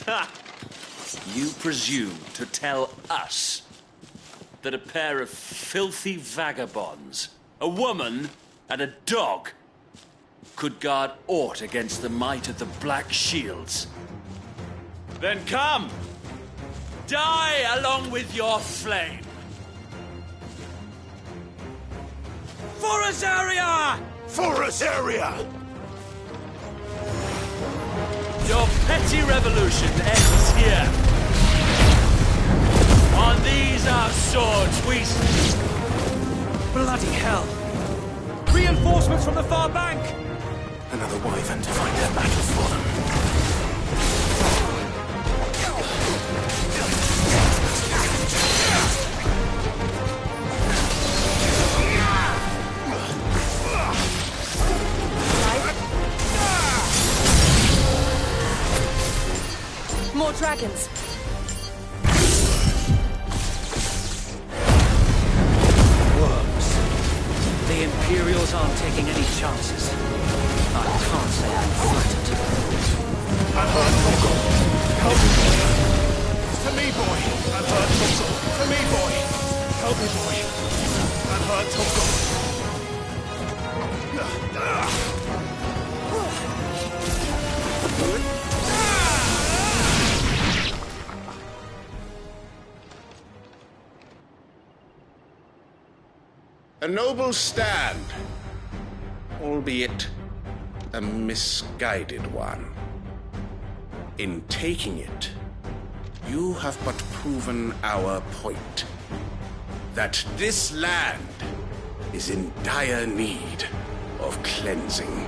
Ha! You presume to tell us that a pair of filthy vagabonds, a woman and a dog, could guard aught against the might of the Black Shields? Then come! Die along with your flame! For Azaria! For Azaria! Your petty revolution ends here. On these our swords we... Bloody hell! Reinforcements from the far bank! Another wyvern to find their battle for them. More dragons. Worms. The Imperials aren't taking any chances. I can't say I'm flattered. I've heard Toggle. Help me, boy. To me, boy. I've heard Toggle. To me, boy. Help me, boy. I've heard Toggle. A noble stand, albeit a misguided one. In taking it, you have but proven our point, that this land is in dire need of cleansing.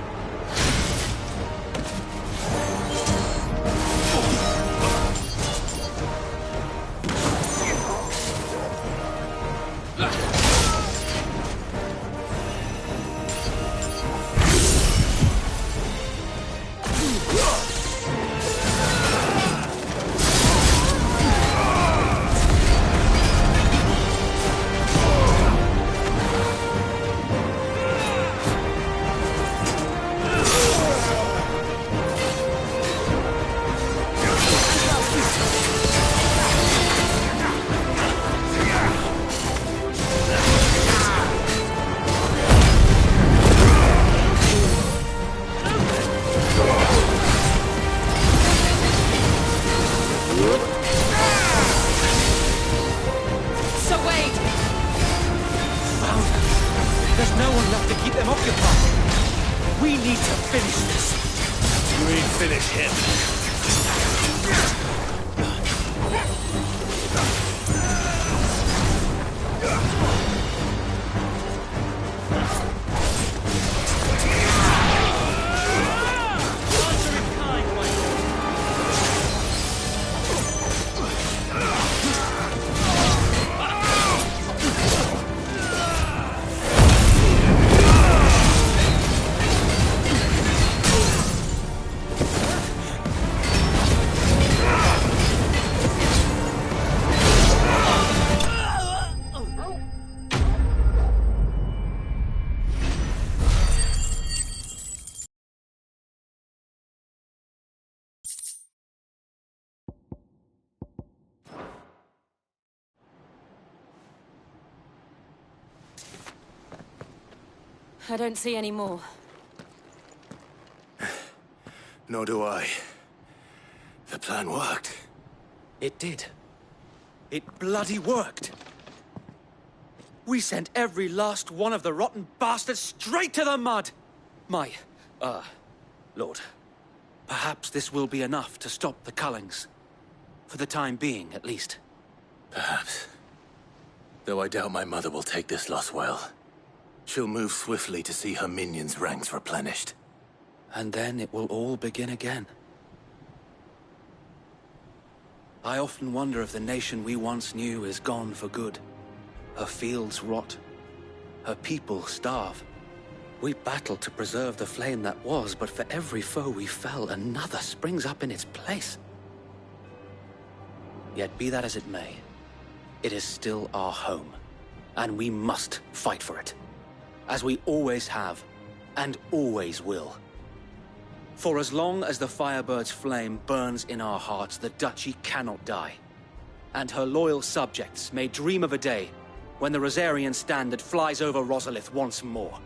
I don't see any more. Nor do I. The plan worked. It did. It bloody worked. We sent every last one of the rotten bastards straight to the mud. Lord, perhaps this will be enough to stop the Cullings. For the time being, at least. Perhaps. Though I doubt my mother will take this loss well. She'll move swiftly to see her minions' ranks replenished. And then it will all begin again. I often wonder if the nation we once knew is gone for good. Her fields rot. Her people starve. We battled to preserve the flame that was, but for every foe we fell, another springs up in its place. Yet be that as it may, it is still our home, and we must fight for it, as we always have, and always will. For as long as the Firebird's flame burns in our hearts, the Duchy cannot die, and her loyal subjects may dream of a day when the Rosarian standard flies over Rosalith once more.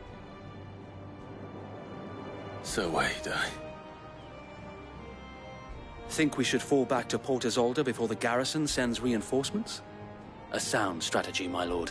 So wait, Think we should fall back to Port Isolde before the garrison sends reinforcements? A sound strategy, my lord.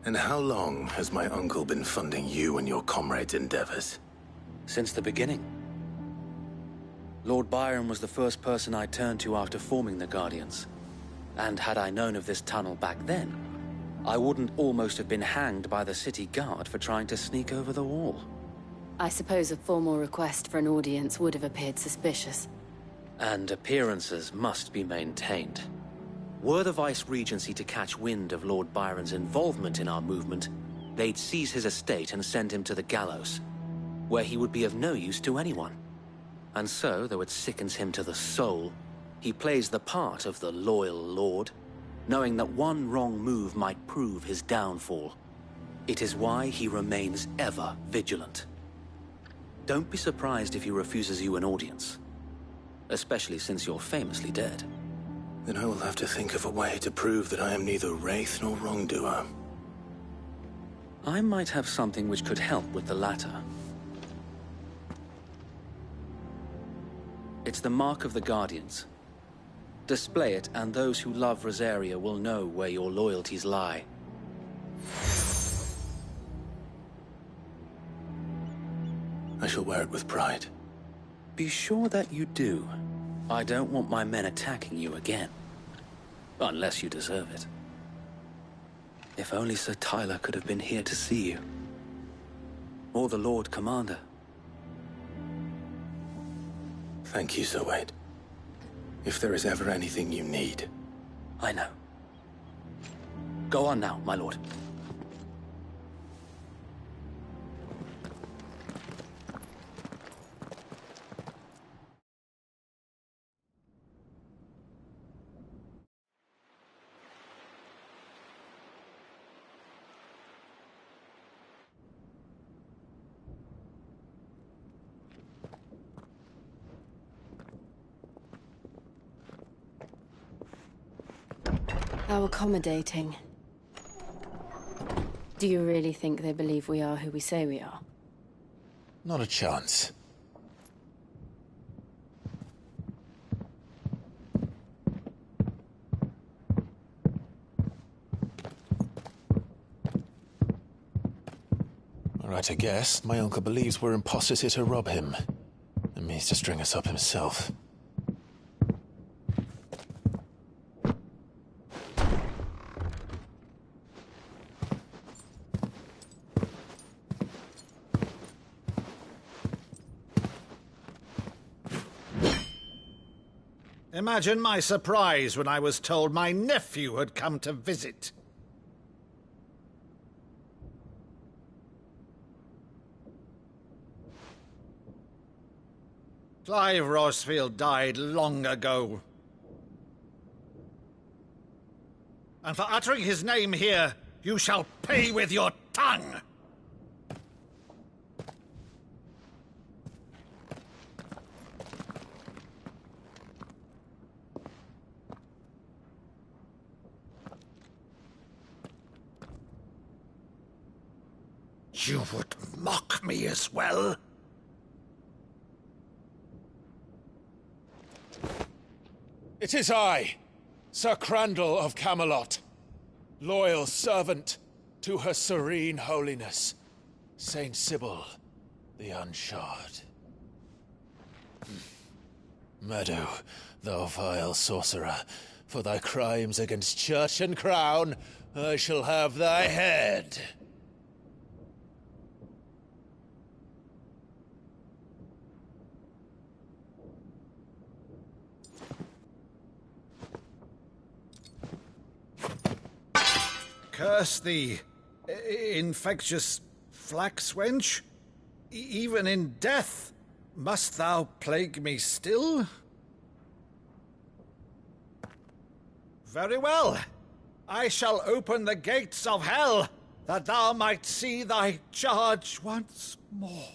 And how long has my uncle been funding you and your comrades' endeavors? Since the beginning. Lord Byron was the first person I turned to after forming the Guardians. And had I known of this tunnel back then, I wouldn't almost have been hanged by the city guard for trying to sneak over the wall. I suppose a formal request for an audience would have appeared suspicious. And appearances must be maintained. Were the Vice-Regency to catch wind of Lord Byron's involvement in our movement, they'd seize his estate and send him to the gallows, where he would be of no use to anyone. And so, though it sickens him to the soul, he plays the part of the loyal lord, knowing that one wrong move might prove his downfall. It is why he remains ever vigilant. Don't be surprised if he refuses you an audience, especially since you're famously dead. Then I will have to think of a way to prove that I am neither wraith nor wrongdoer. I might have something which could help with the latter. It's the mark of the Guardians. Display it, and those who love Rosaria will know where your loyalties lie. I shall wear it with pride. Be sure that you do. I don't want my men attacking you again. Unless you deserve it. If only Sir Tyler could have been here to see you. Or the Lord Commander. Thank you, Sir Wade. If there is ever anything you need. I know. Go on now, my lord. How accommodating. Do you really think they believe we are who we say we are? Not a chance. All right, I guess. My uncle believes we're imposters here to rob him. And means to string us up himself. Imagine my surprise when I was told my nephew had come to visit. Clive Rosfield died long ago. And for uttering his name here, you shall pay with your tongue! You would mock me as well? It is I, Sir Crandall of Camelot, loyal servant to Her Serene Holiness, Saint Sybil the Unshod. Meadow, thou vile sorcerer, for thy crimes against church and crown, I shall have thy head. Curse thee, infectious flax wench. Even in death, must thou plague me still? Very well. I shall open the gates of hell, that thou might see thy charge once more.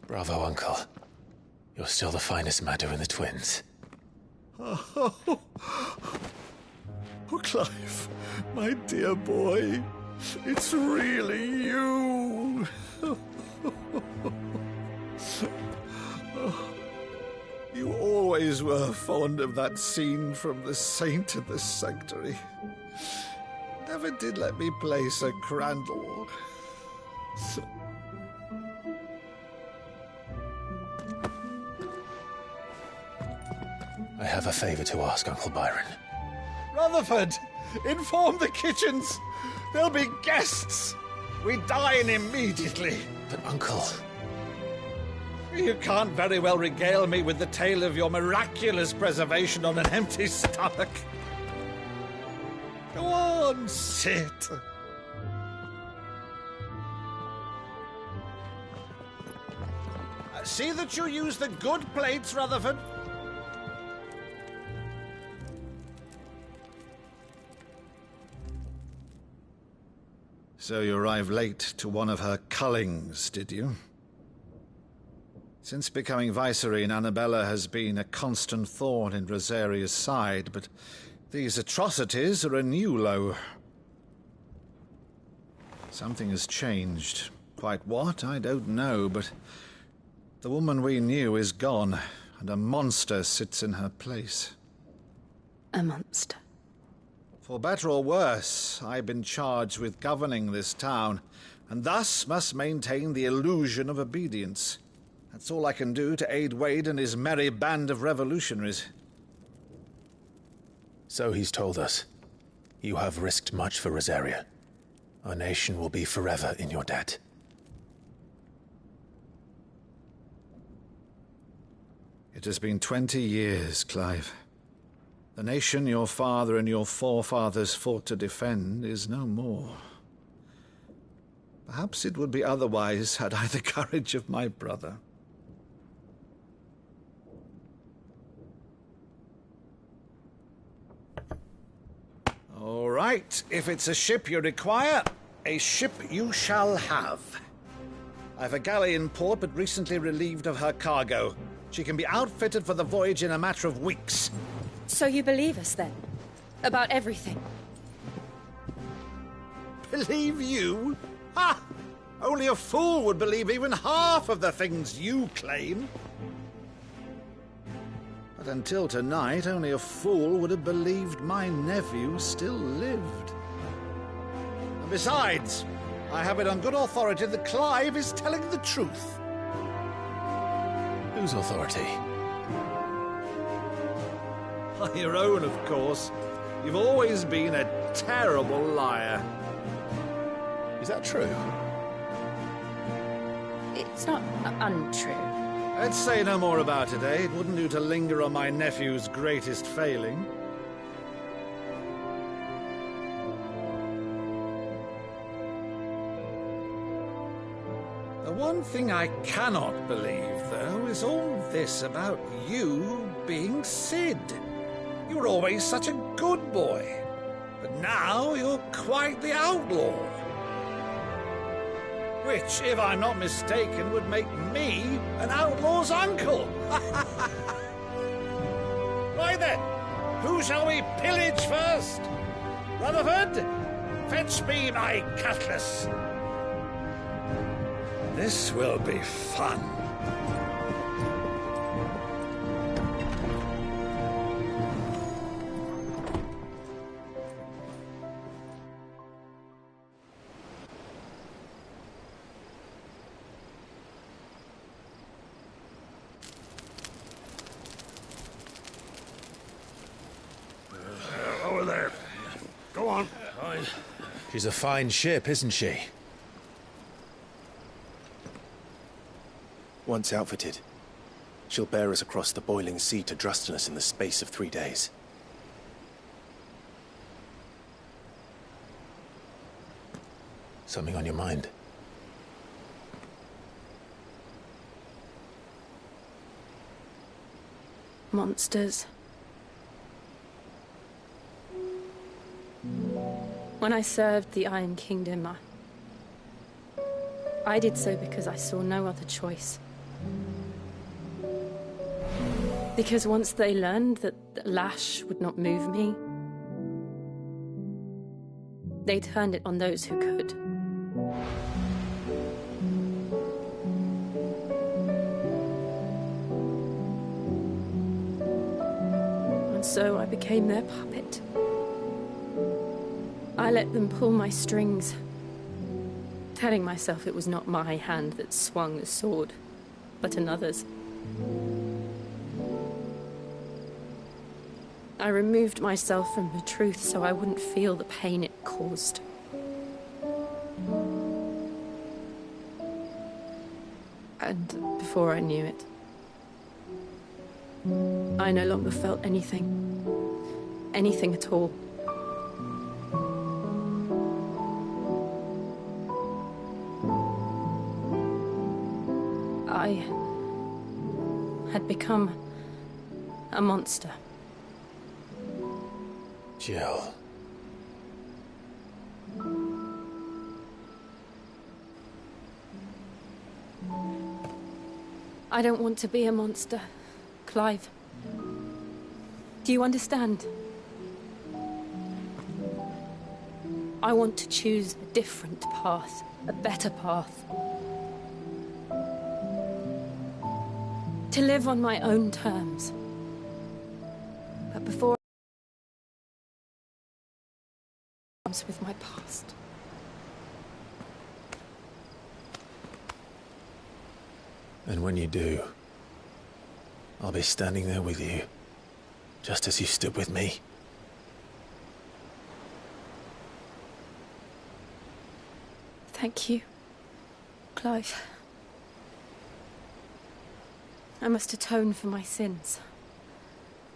Bravo, Uncle. You're still the finest Maddo in the twins. Oh, Clive, my dear boy, it's really you. You always were fond of that scene from The Saint in the Sanctuary. Never did let me play Sir Crandall. I have a favor to ask, Uncle Byron. Rutherford, inform the kitchens. There'll be guests. We dine immediately. But, Uncle... You can't very well regale me with the tale of your miraculous preservation on an empty stomach. Go on, sit. See that you use the good plates, Rutherford. So you arrived late to one of her cullings, did you? Since becoming Vicereine, Annabella has been a constant thorn in Rosaria's side, but these atrocities are a new low. Something has changed. Quite what, I don't know, but the woman we knew is gone, and a monster sits in her place. A monster? For better or worse, I've been charged with governing this town, and thus must maintain the illusion of obedience. That's all I can do to aid Wade and his merry band of revolutionaries. So he's told us. You have risked much for Rosaria. Our nation will be forever in your debt. It has been 20 years, Clive. The nation your father and your forefathers fought to defend is no more. Perhaps it would be otherwise had I the courage of my brother. All right, if it's a ship you require, a ship you shall have. I've a galley in port, but recently relieved of her cargo. She can be outfitted for the voyage in a matter of weeks. So you believe us, then? About everything? Believe you? Ha! Only a fool would believe even half of the things you claim. But until tonight, only a fool would have believed my nephew still lived. And besides, I have it on good authority that Clive is telling the truth. Whose authority? Your own, of course. You've always been a terrible liar. Is that true? It's not untrue. Let's say no more about it, eh? It wouldn't do to linger on my nephew's greatest failing. One thing I cannot believe, though, is all this about you being Sid. You were always such a good boy, but now you're quite the outlaw. Which, if I'm not mistaken, would make me an outlaw's uncle. Why then, who shall we pillage first? Rutherford, fetch me my cutlass. This will be fun. Over there. Go on. She's a fine ship, isn't she? Once outfitted, she'll bear us across the boiling sea to Drustinus in the space of 3 days. Something on your mind? Monsters. When I served the Iron Kingdom, I did so because I saw no other choice. Because once they learned that the lash would not move me, they turned it on those who could. And so I became their puppet. I let them pull my strings, telling myself it was not my hand that swung the sword, but another's. I removed myself from the truth so I wouldn't feel the pain it caused. And before I knew it, I no longer felt anything. Anything at all. I had become a monster. Jill. I don't want to be a monster, Clive. Do you understand? I want to choose a different path, a better path. To live on my own terms. But before with my past. And when you do, I'll be standing there with you, just as you stood with me. Thank you, Clive. I must atone for my sins.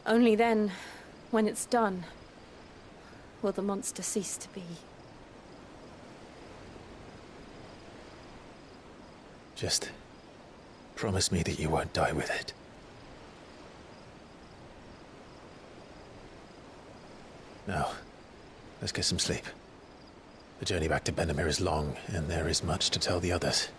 Only then, when it's done, will the monster cease to be. Just promise me that you won't die with it. Now, let's get some sleep. The journey back to Benamir is long, and there is much to tell the others.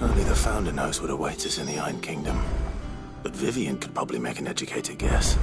Only the Founder knows what awaits us in the Iron Kingdom. But Vivian could probably make an educated guess.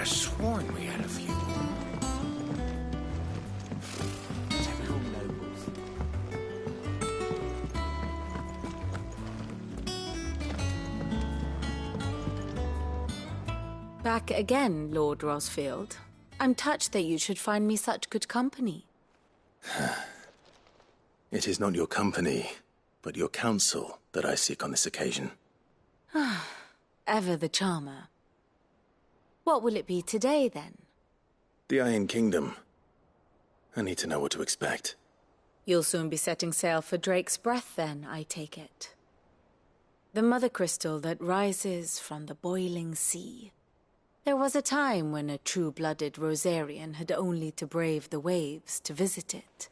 could have sworn we had a few. Typical nobles. Back again, Lord Rosfield. I'm touched that you should find me such good company. It is not your company, but your counsel that I seek on this occasion. Ever the charmer. What will it be today, then? The Iron Kingdom. I need to know what to expect. You'll soon be setting sail for Drake's Breath, then, I take it. The mother crystal that rises from the boiling sea. There was a time when a true-blooded Rosarian had only to brave the waves to visit it.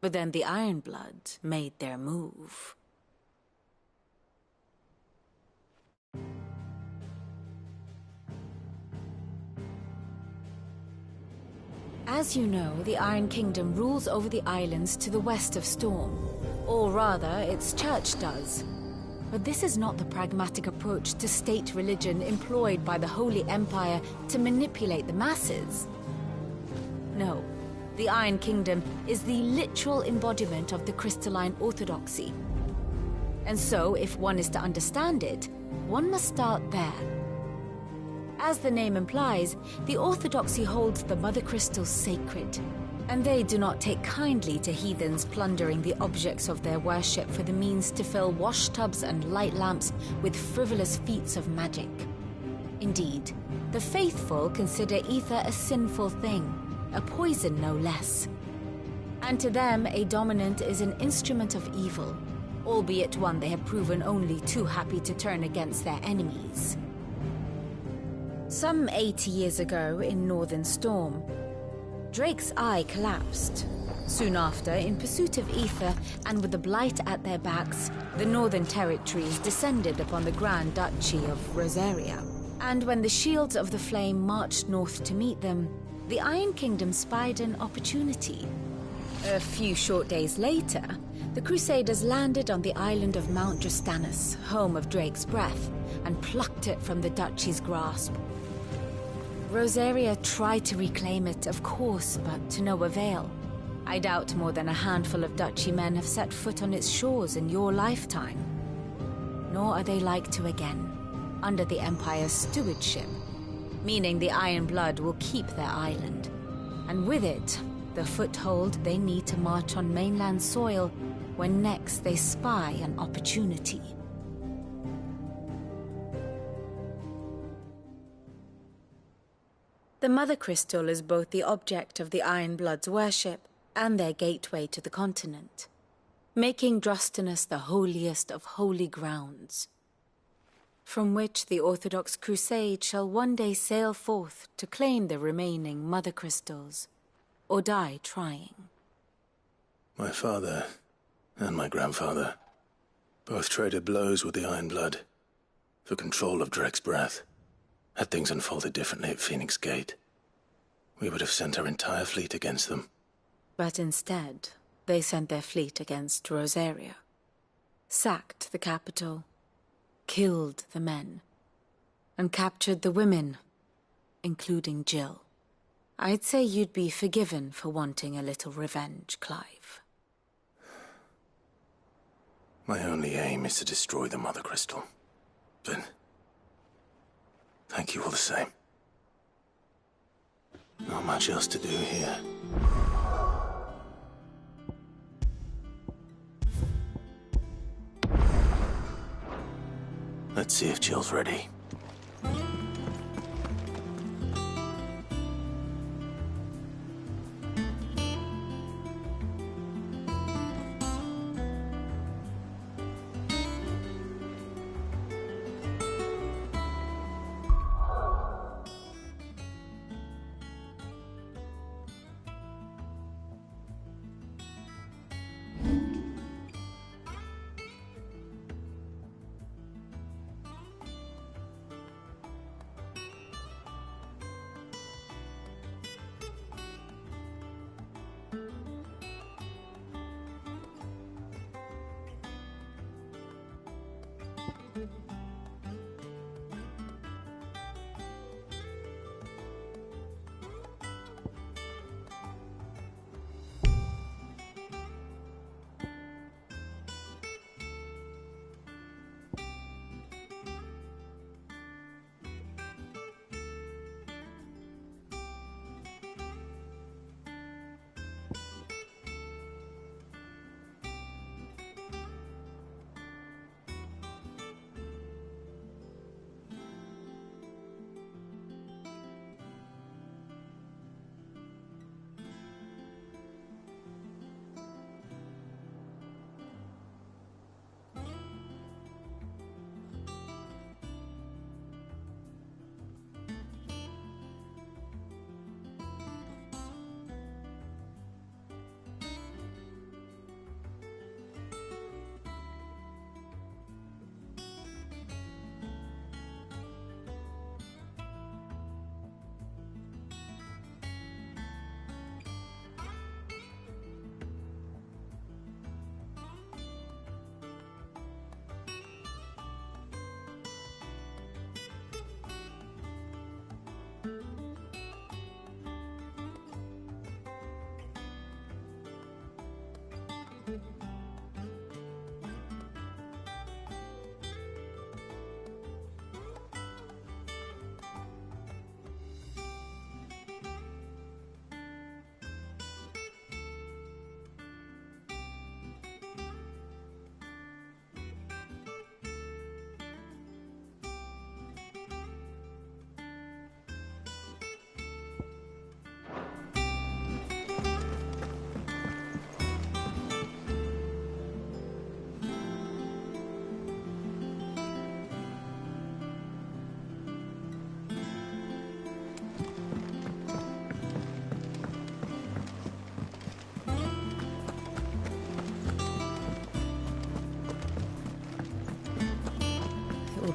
But then the Ironblood made their move. As you know, the Iron Kingdom rules over the islands to the west of Storm. Or rather, its church does. But this is not the pragmatic approach to state religion employed by the Holy Empire to manipulate the masses. No, the Iron Kingdom is the literal embodiment of the crystalline orthodoxy. And so, if one is to understand it, one must start there. As the name implies, the orthodoxy holds the Mother Crystals sacred, and they do not take kindly to heathens plundering the objects of their worship for the means to fill washtubs and light lamps with frivolous feats of magic. Indeed, the faithful consider ether a sinful thing, a poison no less. And to them, a dominant is an instrument of evil, albeit one they have proven only too happy to turn against their enemies. Some 80 years ago in Northern Storm, Drake's eye collapsed. Soon after, in pursuit of ether and with the Blight at their backs, the Northern Territories descended upon the Grand Duchy of Rosaria. And when the Shields of the Flame marched north to meet them, the Iron Kingdom spied an opportunity. A few short days later, the Crusaders landed on the island of Mount Drastanus, home of Drake's Breath, and plucked it from the Duchy's grasp. Rosaria tried to reclaim it, of course, but to no avail. I doubt more than a handful of Duchy men have set foot on its shores in your lifetime. Nor are they like to again, under the Empire's stewardship, meaning the Iron Blood will keep their island, and with it, the foothold they need to march on mainland soil when next they spy an opportunity. The Mother Crystal is both the object of the Iron Blood's worship and their gateway to the continent, making Drastanus the holiest of holy grounds, from which the Orthodox Crusade shall one day sail forth to claim the remaining Mother Crystals, or die trying. My father and my grandfather both traded blows with the Iron Blood for control of Drake's Breath. Had things unfolded differently at Phoenix Gate, we would have sent our entire fleet against them. But instead, they sent their fleet against Rosaria, sacked the capital, killed the men, and captured the women, including Jill. I'd say you'd be forgiven for wanting a little revenge, Clive. My only aim is to destroy the Mother Crystal. But thank you all the same. Not much else to do here. Let's see if Jill's ready.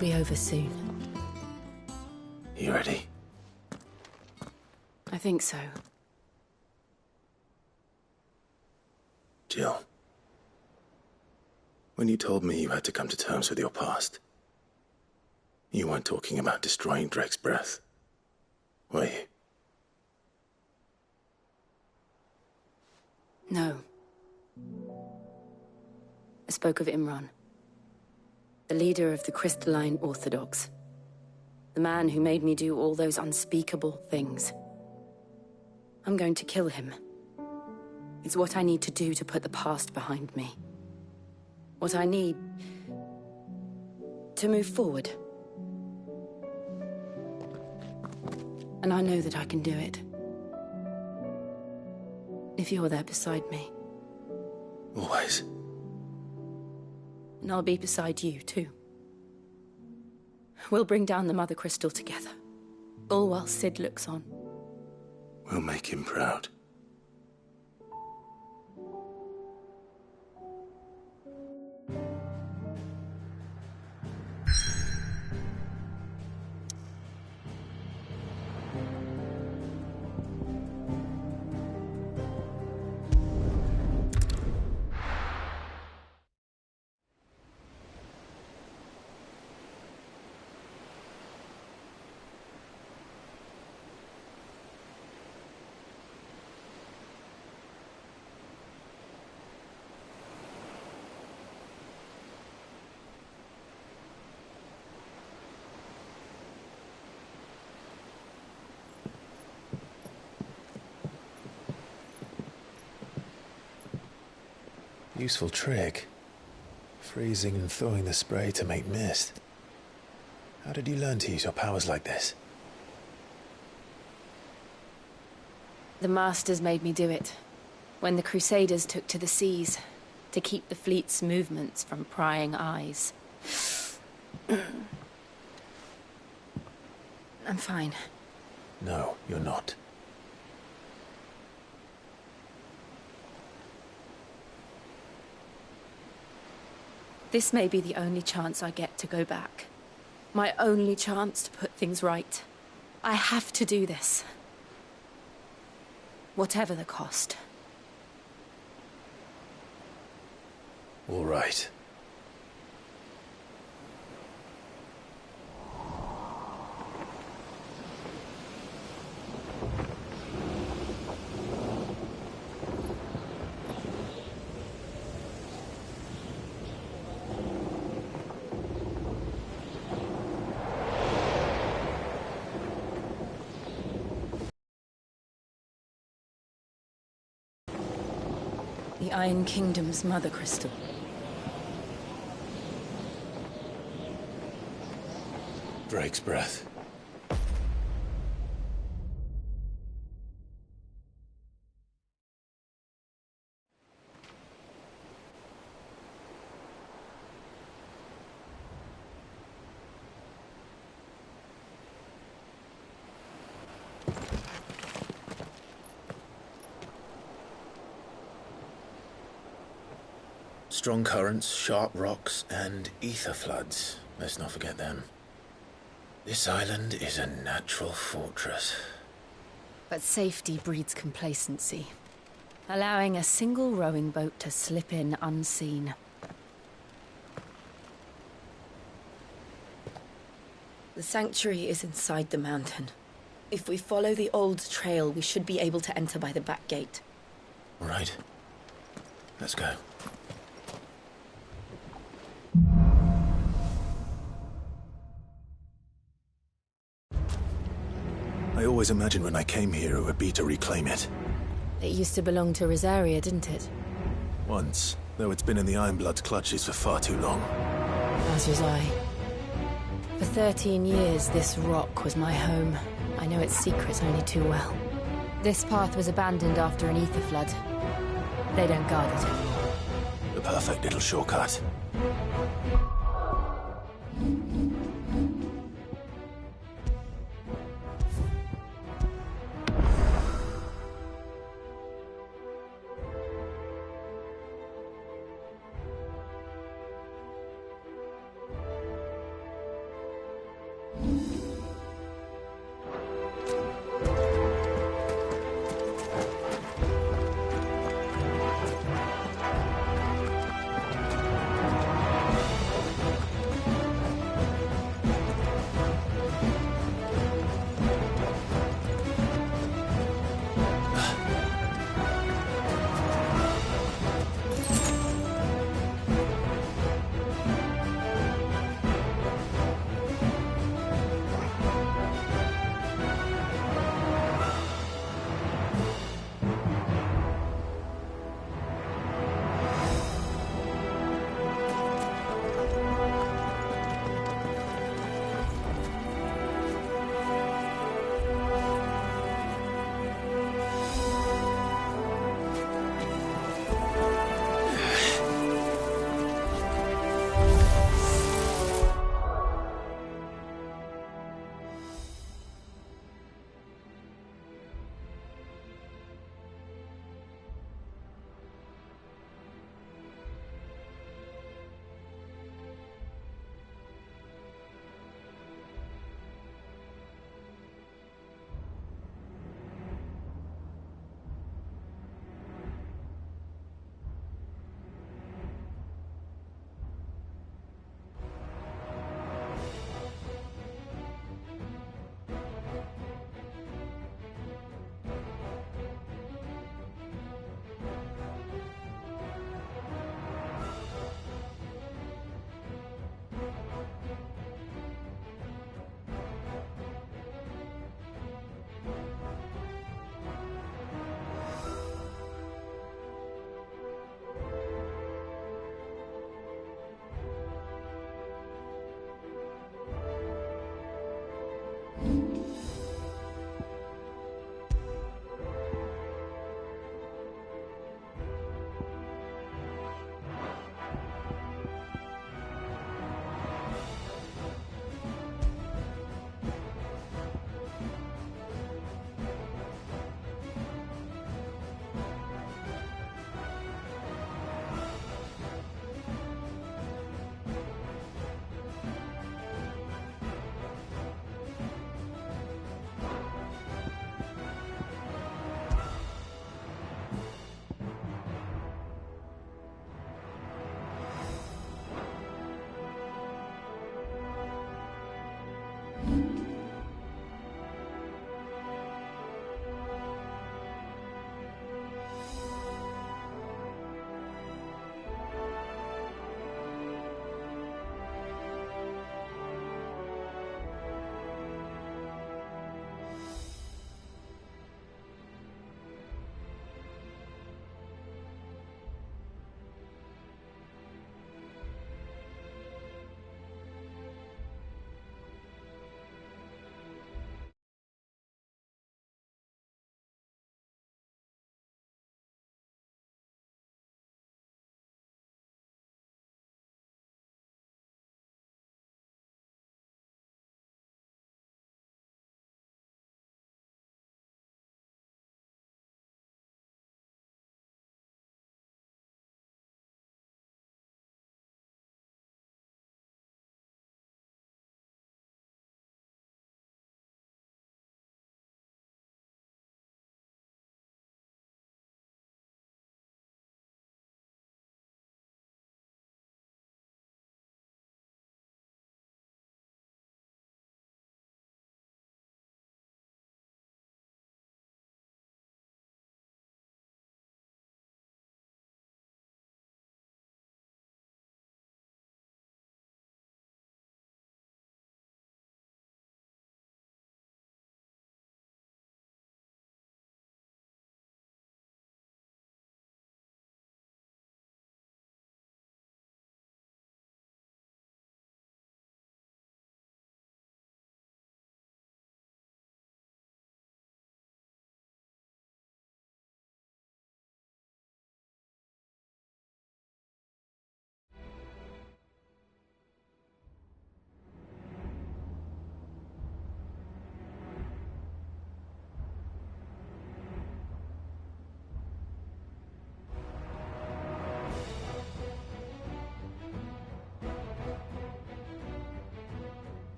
be over soon. You ready? I think so. Jill. When you told me you had to come to terms with your past, you weren't talking about destroying Drake's breath, were you? No. I spoke of Imran, the leader of the Crystalline Orthodox. The man who made me do all those unspeakable things. I'm going to kill him. It's what I need to do to put the past behind me. What I need to move forward. And I know that I can do it. If you're there beside me. Always. And I'll be beside you, too. We'll bring down the Mother Crystal together. All while Sid looks on. We'll make him proud. Useful trick. Freezing and thawing the spray to make mist. How did you learn to use your powers like this? The Masters made me do it. When the Crusaders took to the seas, to keep the fleet's movements from prying eyes. I'm fine. No, you're not. This may be the only chance I get to go back. My only chance to put things right. I have to do this. Whatever the cost. All right. The Iron Kingdom's Mother Crystal. Drake's breath. Strong currents, sharp rocks, and ether floods. Let's not forget them. This island is a natural fortress. But safety breeds complacency. Allowing a single rowing boat to slip in unseen. The sanctuary is inside the mountain. If we follow the old trail, we should be able to enter by the back gate. All right. Let's go. I always imagined when I came here it would be to reclaim it. It used to belong to Rosaria, didn't it? Once, though it's been in the Ironblood's clutches for far too long. As was I. For 13 years, this rock was my home. I know its secrets only too well. This path was abandoned after an ether flood. They don't guard it. The perfect little shortcut.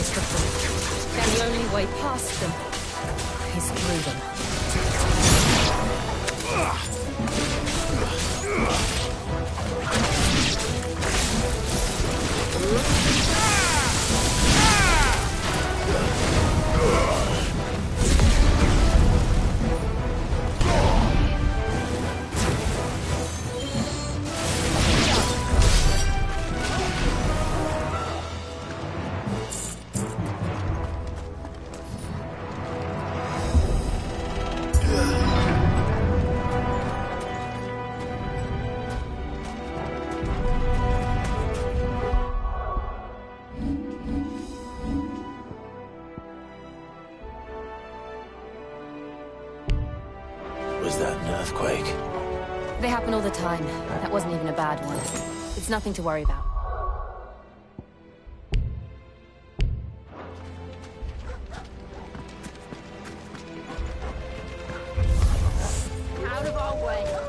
is fulfilled, then the only way past them is through them. Was that an earthquake? They happen all the time. That wasn't even a bad one. It's nothing to worry about. Out of our way.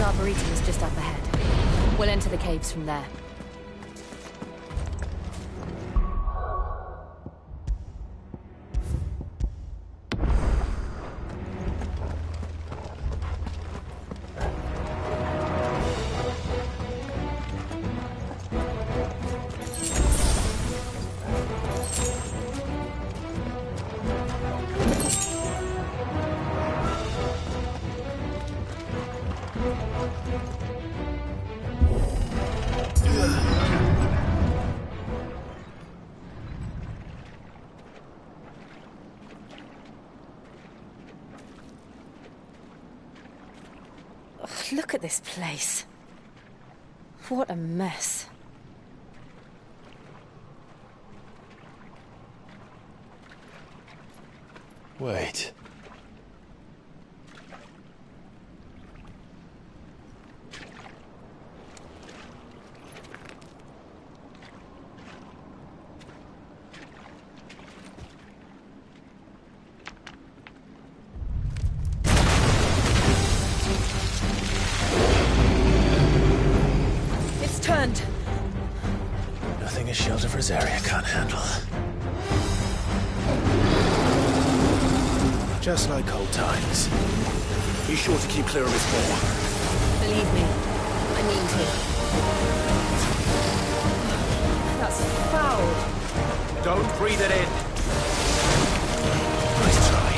Arboretum is just up ahead. We'll enter the caves from there. Look at this place. What a mess. Wait. Nothing a shelter for Zarya can't handle. Just like old times. Be sure to keep clear of his paw. Believe me, I mean to. That's foul. Don't breathe it in. Nice try.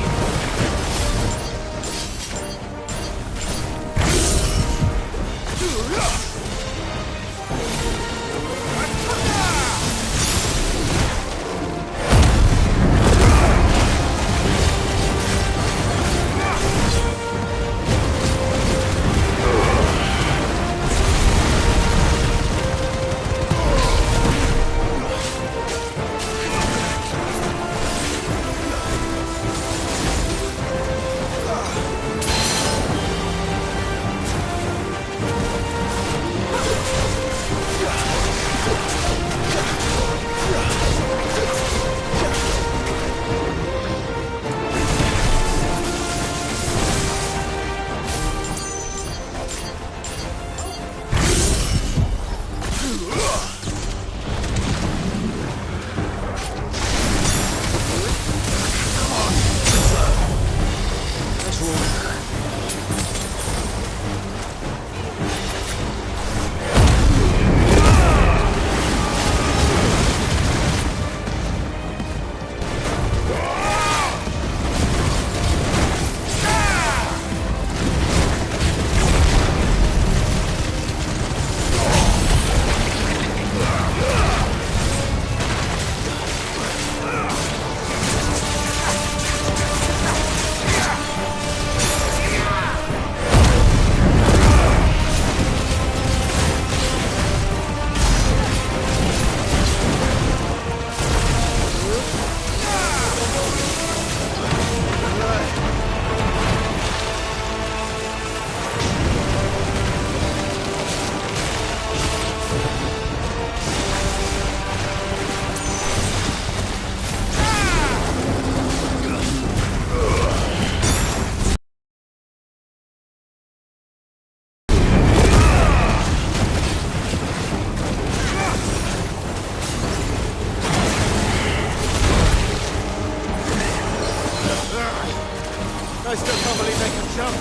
I still can't believe they can jump.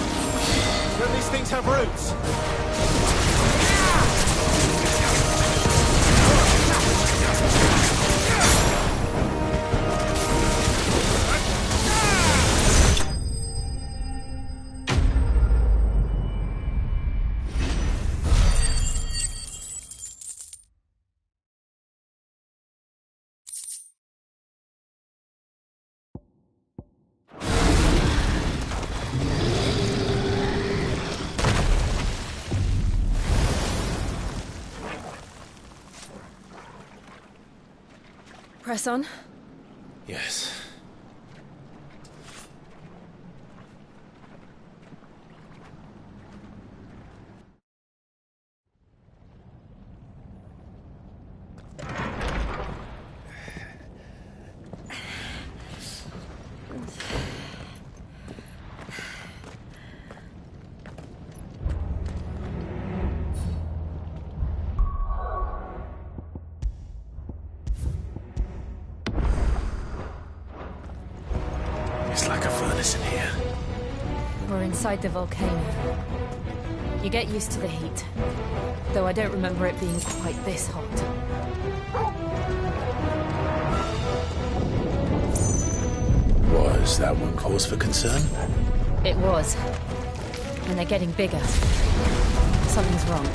Don't these things have roots? Press on. Yes. It's like a furnace in here. We're inside the volcano. You get used to the heat. Though I don't remember it being quite this hot. Was that one cause for concern? It was. And they're getting bigger. Something's wrong.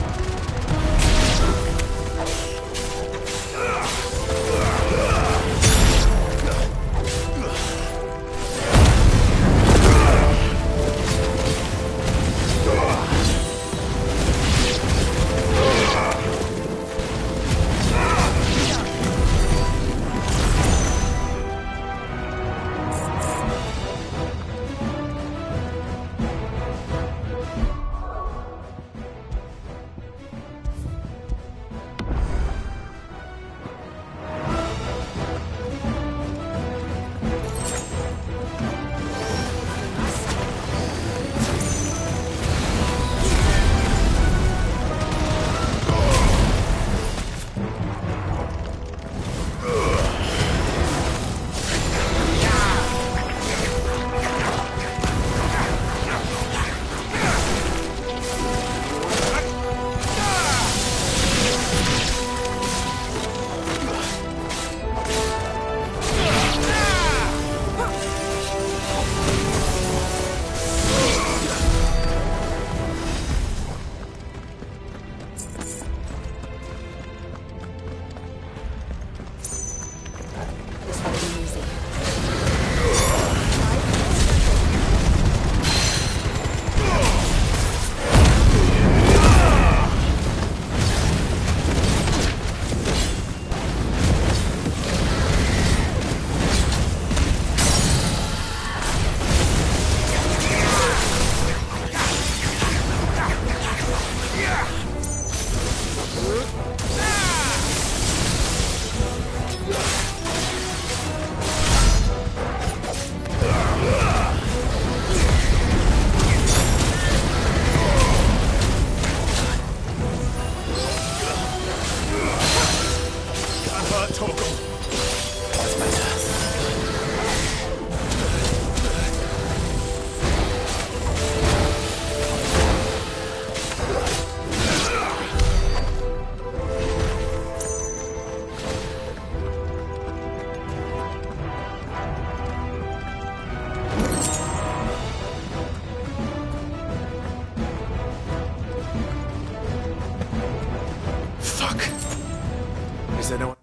Is there no one?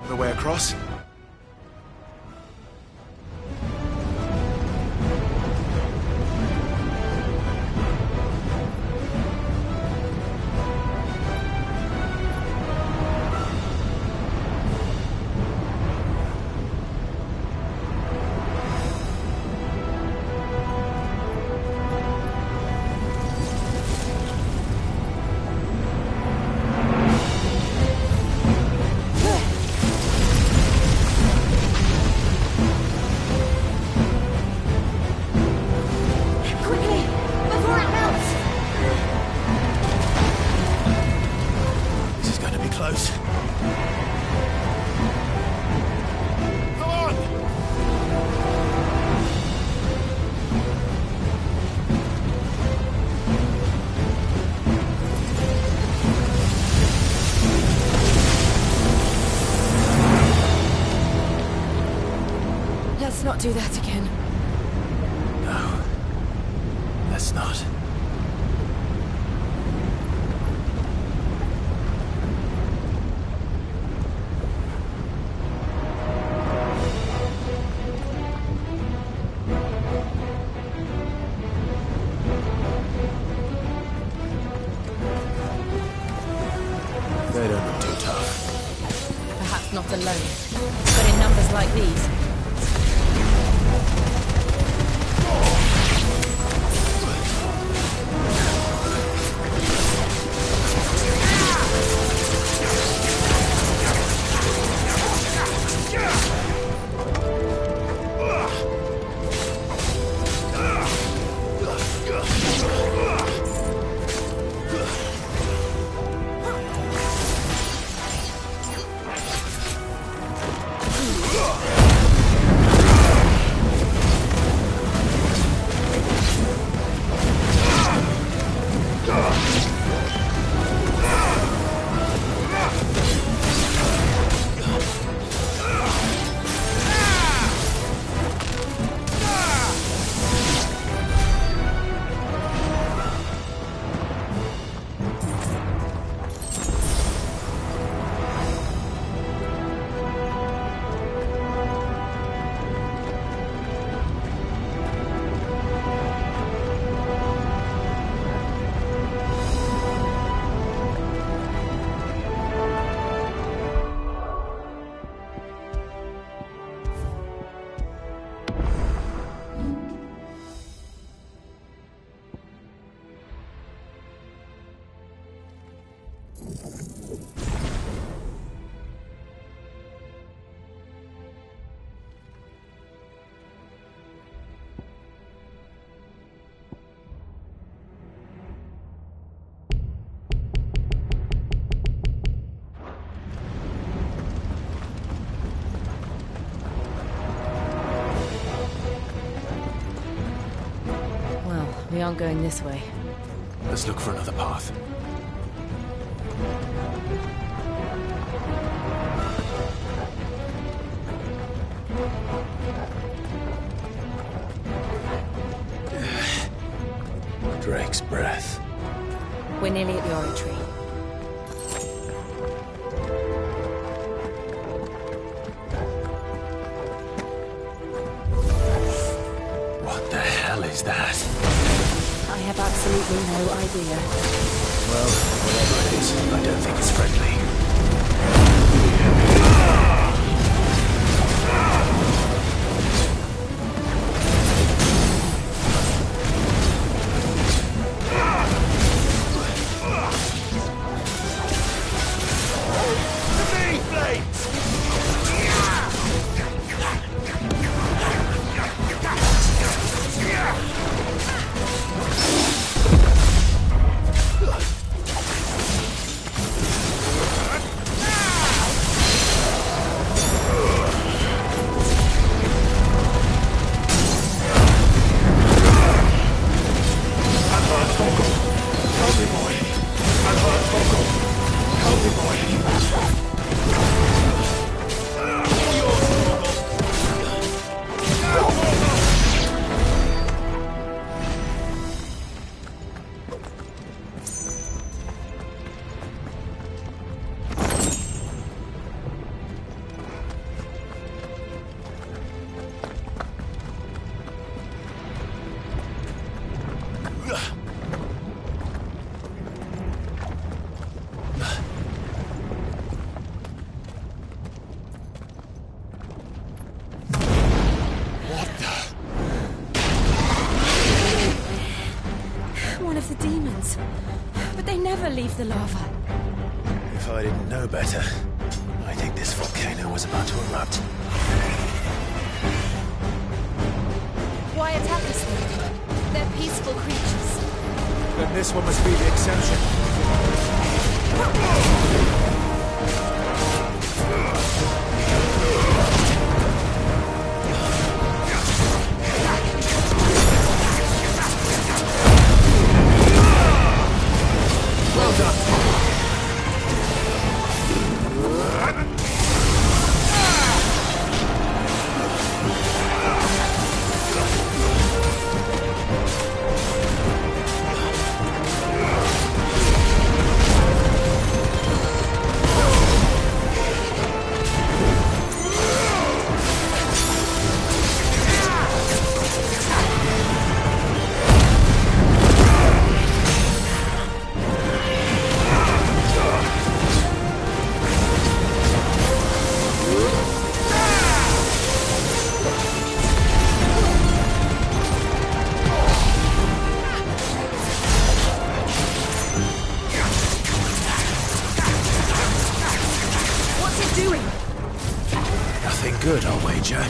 The way across? close. Come on! Let's not do that again. No. Let's not. They don't look too tough. Perhaps not alone, but in numbers like these. We aren't going this way. Let's look for another path. Drake's breath. We're nearly at the oratory. What the hell is that? I have absolutely no idea. Well, whatever it is, I don't think it's friendly. Leave the lava. If I didn't know better, I think this volcano was about to erupt. Why attack us then? They're peaceful creatures. Then this one must be the exception. Good, I'll wager.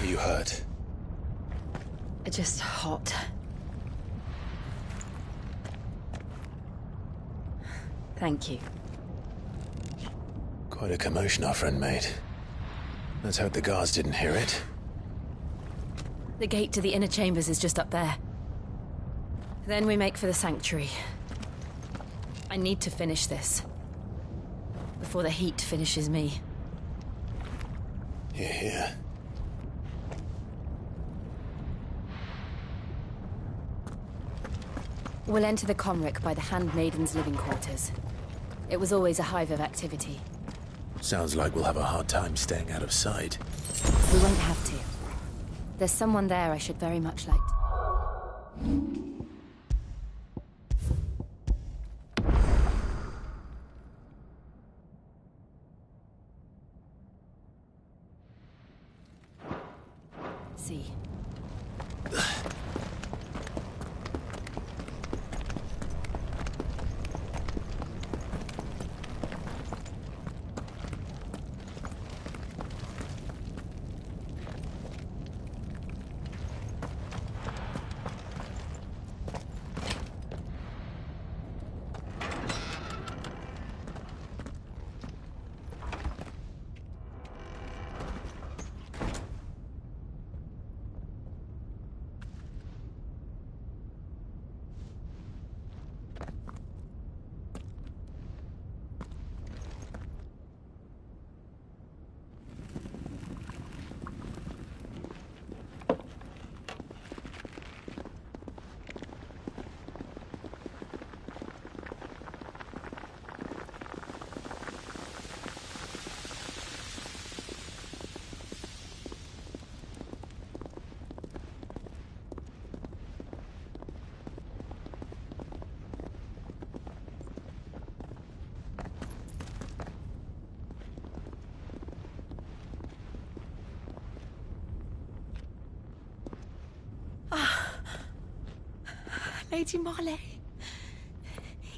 You hurt? Just hot. Thank you. Quite a commotion our friend made. Let's hope the guards didn't hear it. The gate to the inner chambers is just up there. Then we make for the sanctuary. I need to finish this. Before the heat finishes me. Hear, hear. We'll enter the Comric by the Handmaiden's living quarters. It was always a hive of activity. Sounds like we'll have a hard time staying out of sight. We won't have to. There's someone there I should very much like to... see. Lady Marley.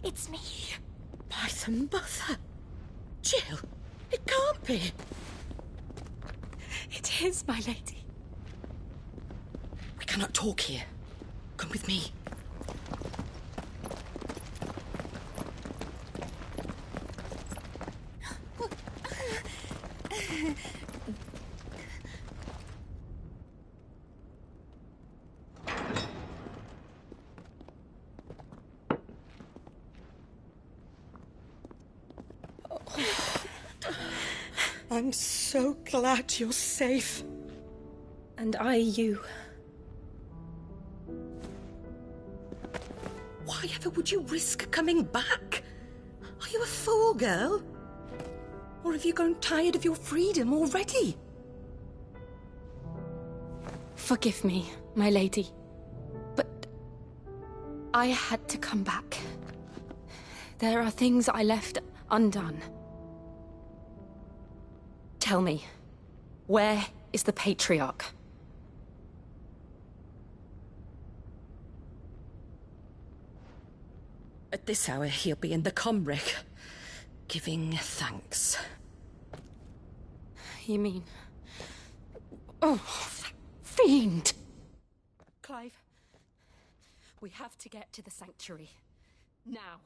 It's me. By the mother. Jill, it can't be. It is, my lady. We cannot talk here. Come with me. I'm so glad you're safe. And I you. Why ever would you risk coming back? Are you a fool, girl? Or have you grown tired of your freedom already? Forgive me, my lady. But I had to come back. There are things I left undone. Tell me, where is the Patriarch? At this hour, he'll be in the Comric, giving thanks. You mean... Oh, that fiend! Clive, we have to get to the sanctuary. Now.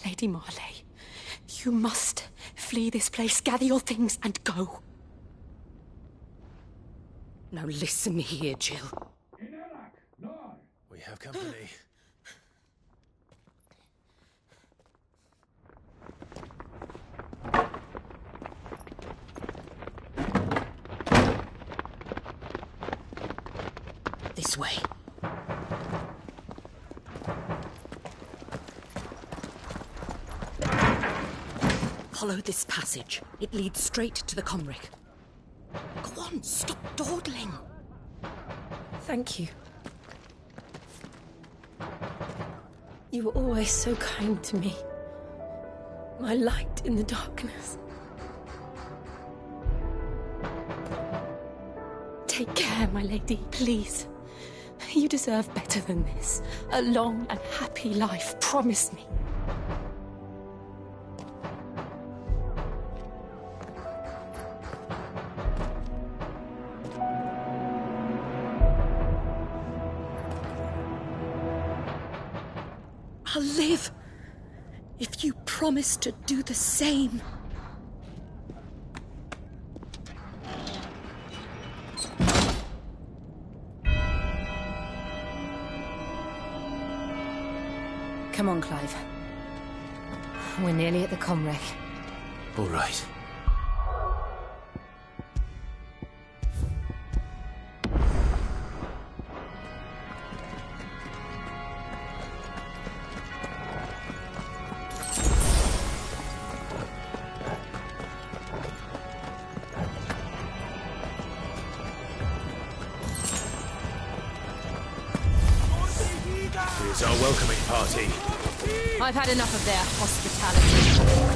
Lady Marley, you must flee this place, gather your things, and go. Now listen here, Jill. We have company. This way. Follow this passage. It leads straight to the Comric. Go on, stop dawdling. Thank you. You were always so kind to me. My light in the darkness. Take care, my lady, please. You deserve better than this. A long and happy life, promise me. I'll live if you promise to do the same. Come on, Clive. We're nearly at the Comric. All right. Here's our welcoming party. I've had enough of their hospitality.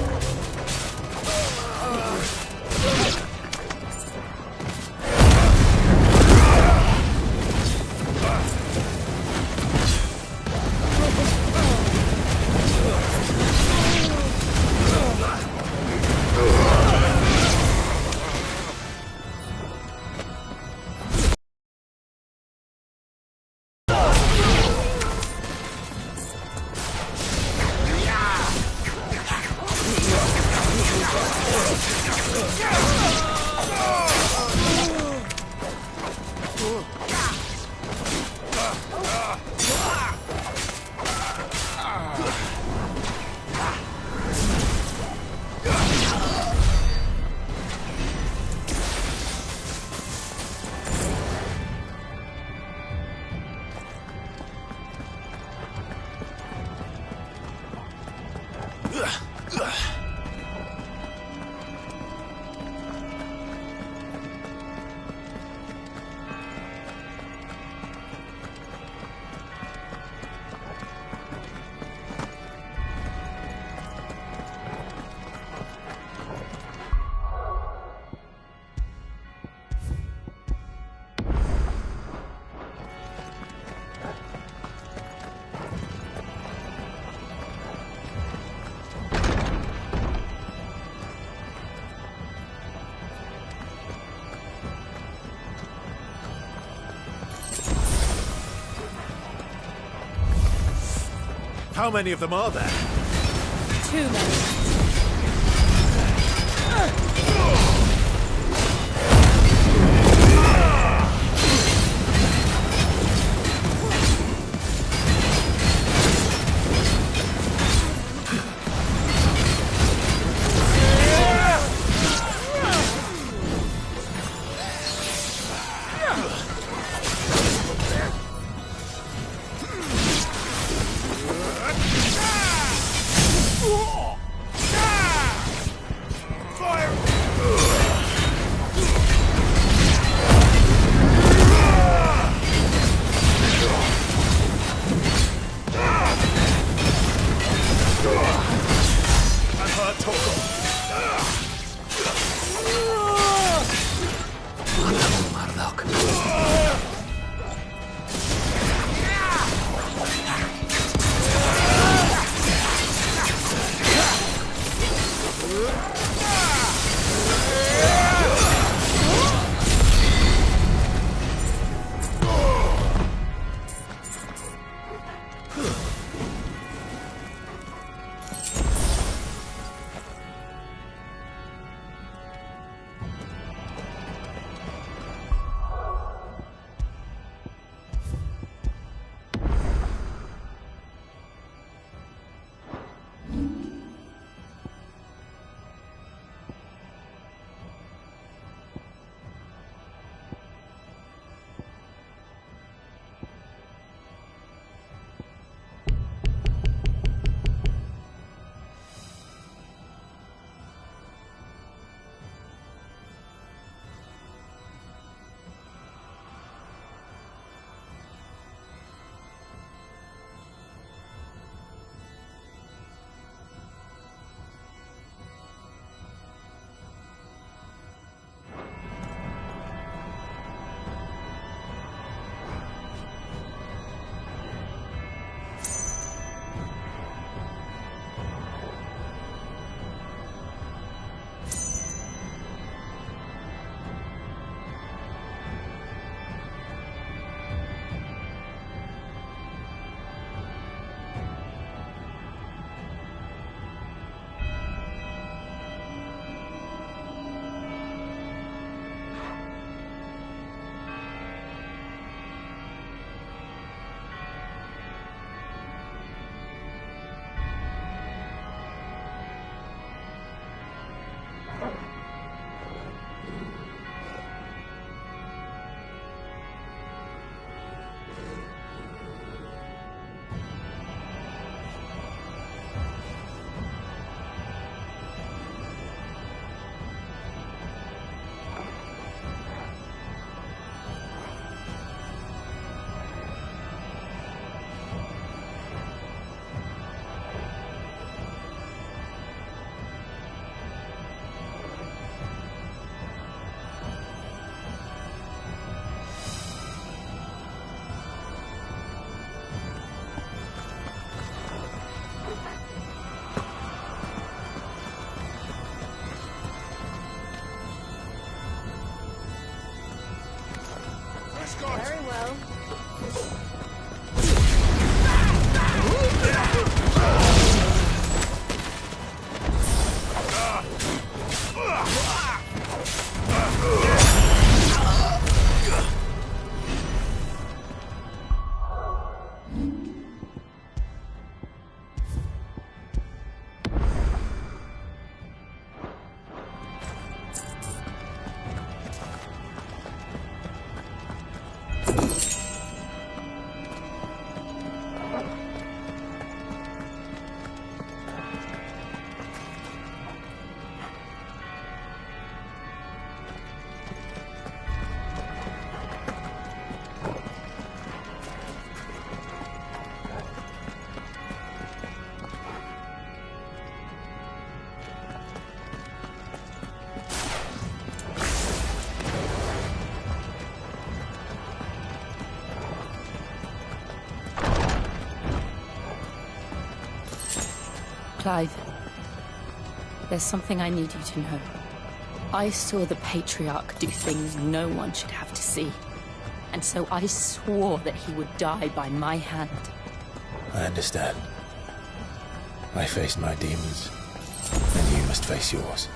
Yeah! How many of them are there? Too many. Very well. Clive, there's something I need you to know. I saw the Patriarch do things no one should have to see. And so I swore that he would die by my hand. I understand. I faced my demons, and you must face yours.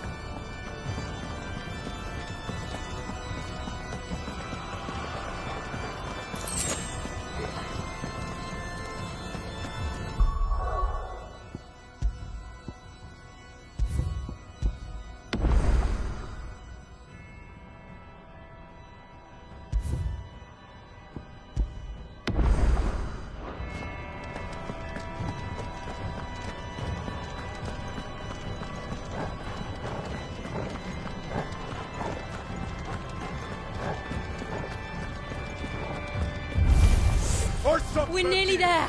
We're nearly there.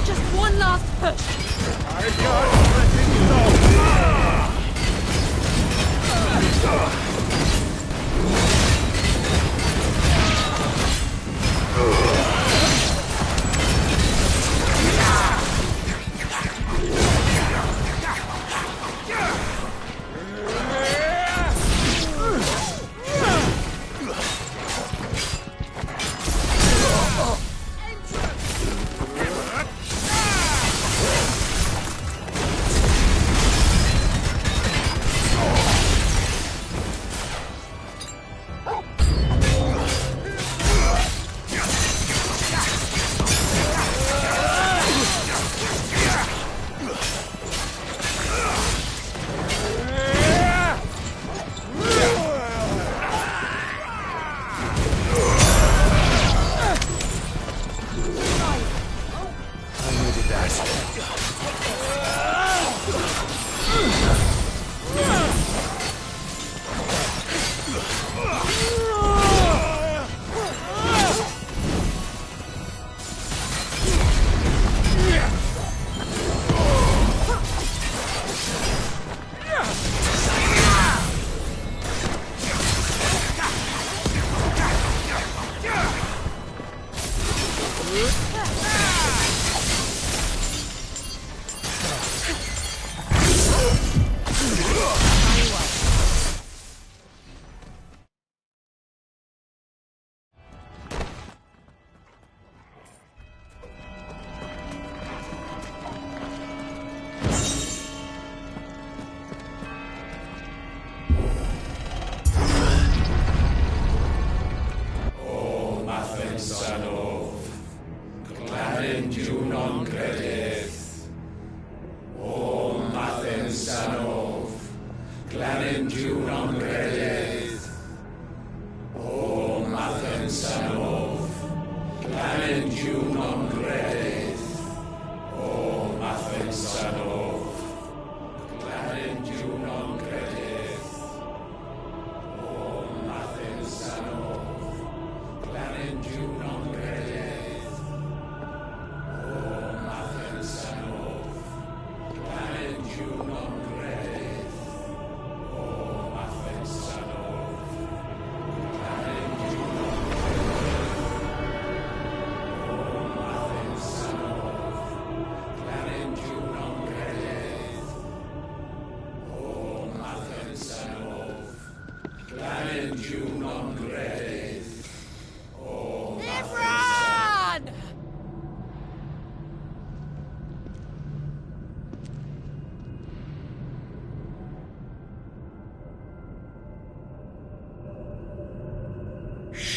Just one last push.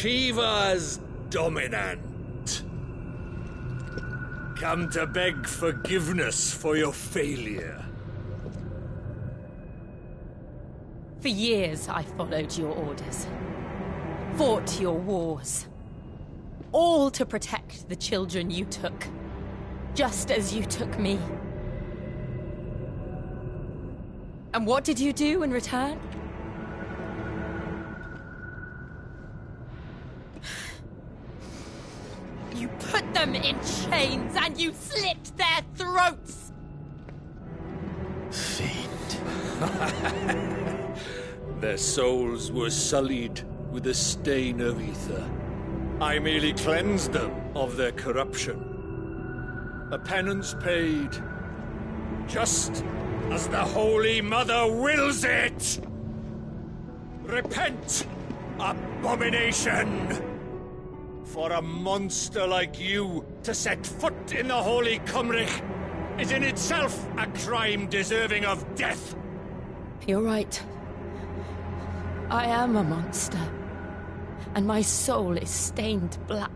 Shiva's dominant. Come to beg forgiveness for your failure. For years, I followed your orders. Fought your wars. All to protect the children you took. Just as you took me. And what did you do in return? You put them in chains and you slit their throats! Their souls were sullied with the stain of ether. I merely cleansed them of their corruption. A penance paid, just as the Holy Mother wills it! Repent, abomination! For a monster like you to set foot in the Holy Cymric is in itself a crime deserving of death. You're right. I am a monster. And my soul is stained black.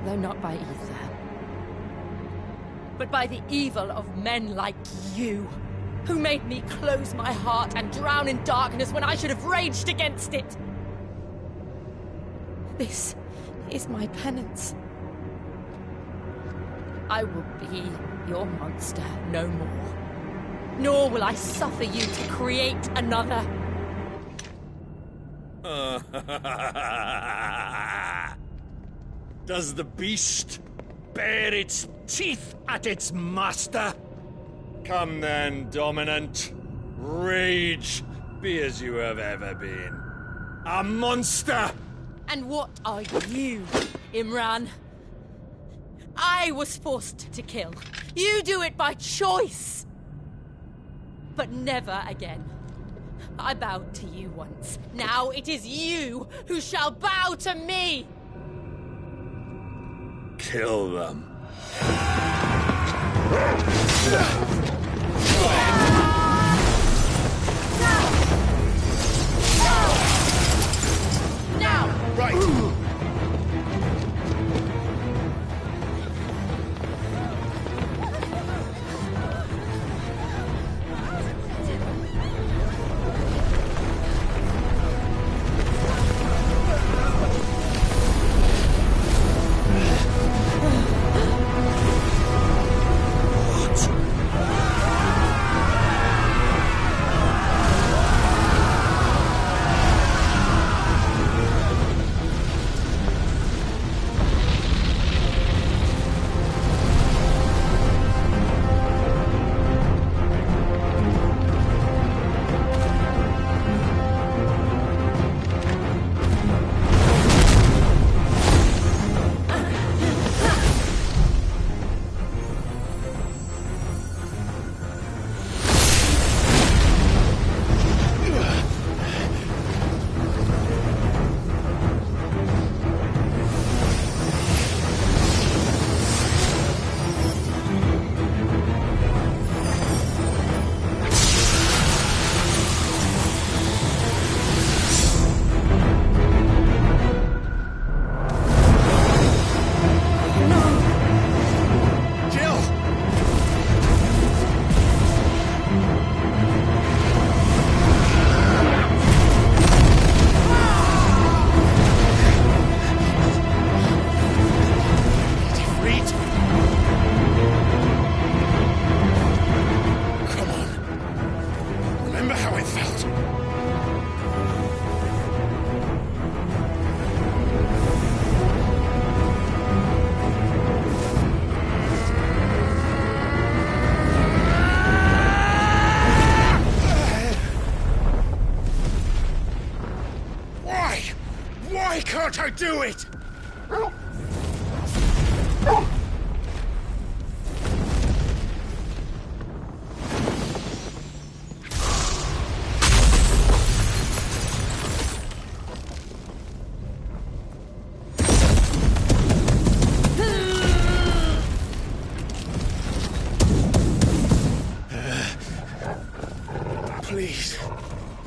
Though not by ether. But by the evil of men like you, who made me close my heart and drown in darkness when I should have raged against it. This is my penance. I will be your monster no more. Nor will I suffer you to create another. Does the beast bare its teeth at its master? Come then, Dominant. Rage, be as you have ever been. A monster! And what are you, Imran? I was forced to kill. You do it by choice. But never again. I bowed to you once. Now it is you who shall bow to me! Kill them. Now! Right! Why can't I do it? Please,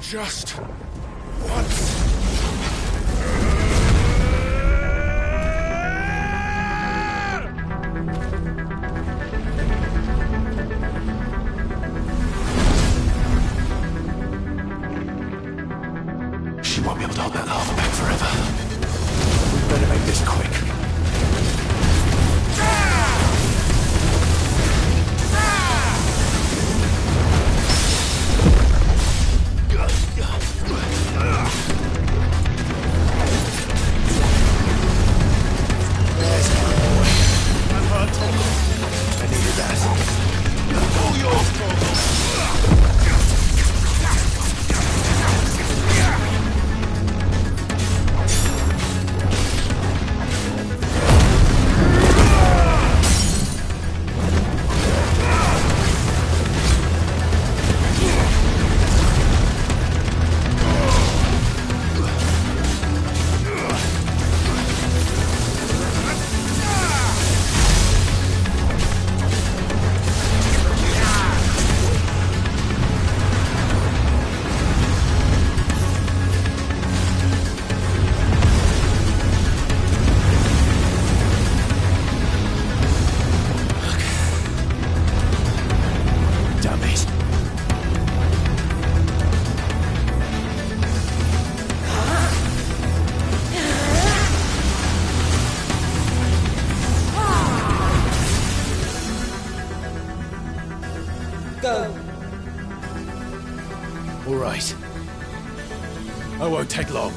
just once. She won't be able to hold that lava back forever. We better make this quick. Go. All right. I won't take long.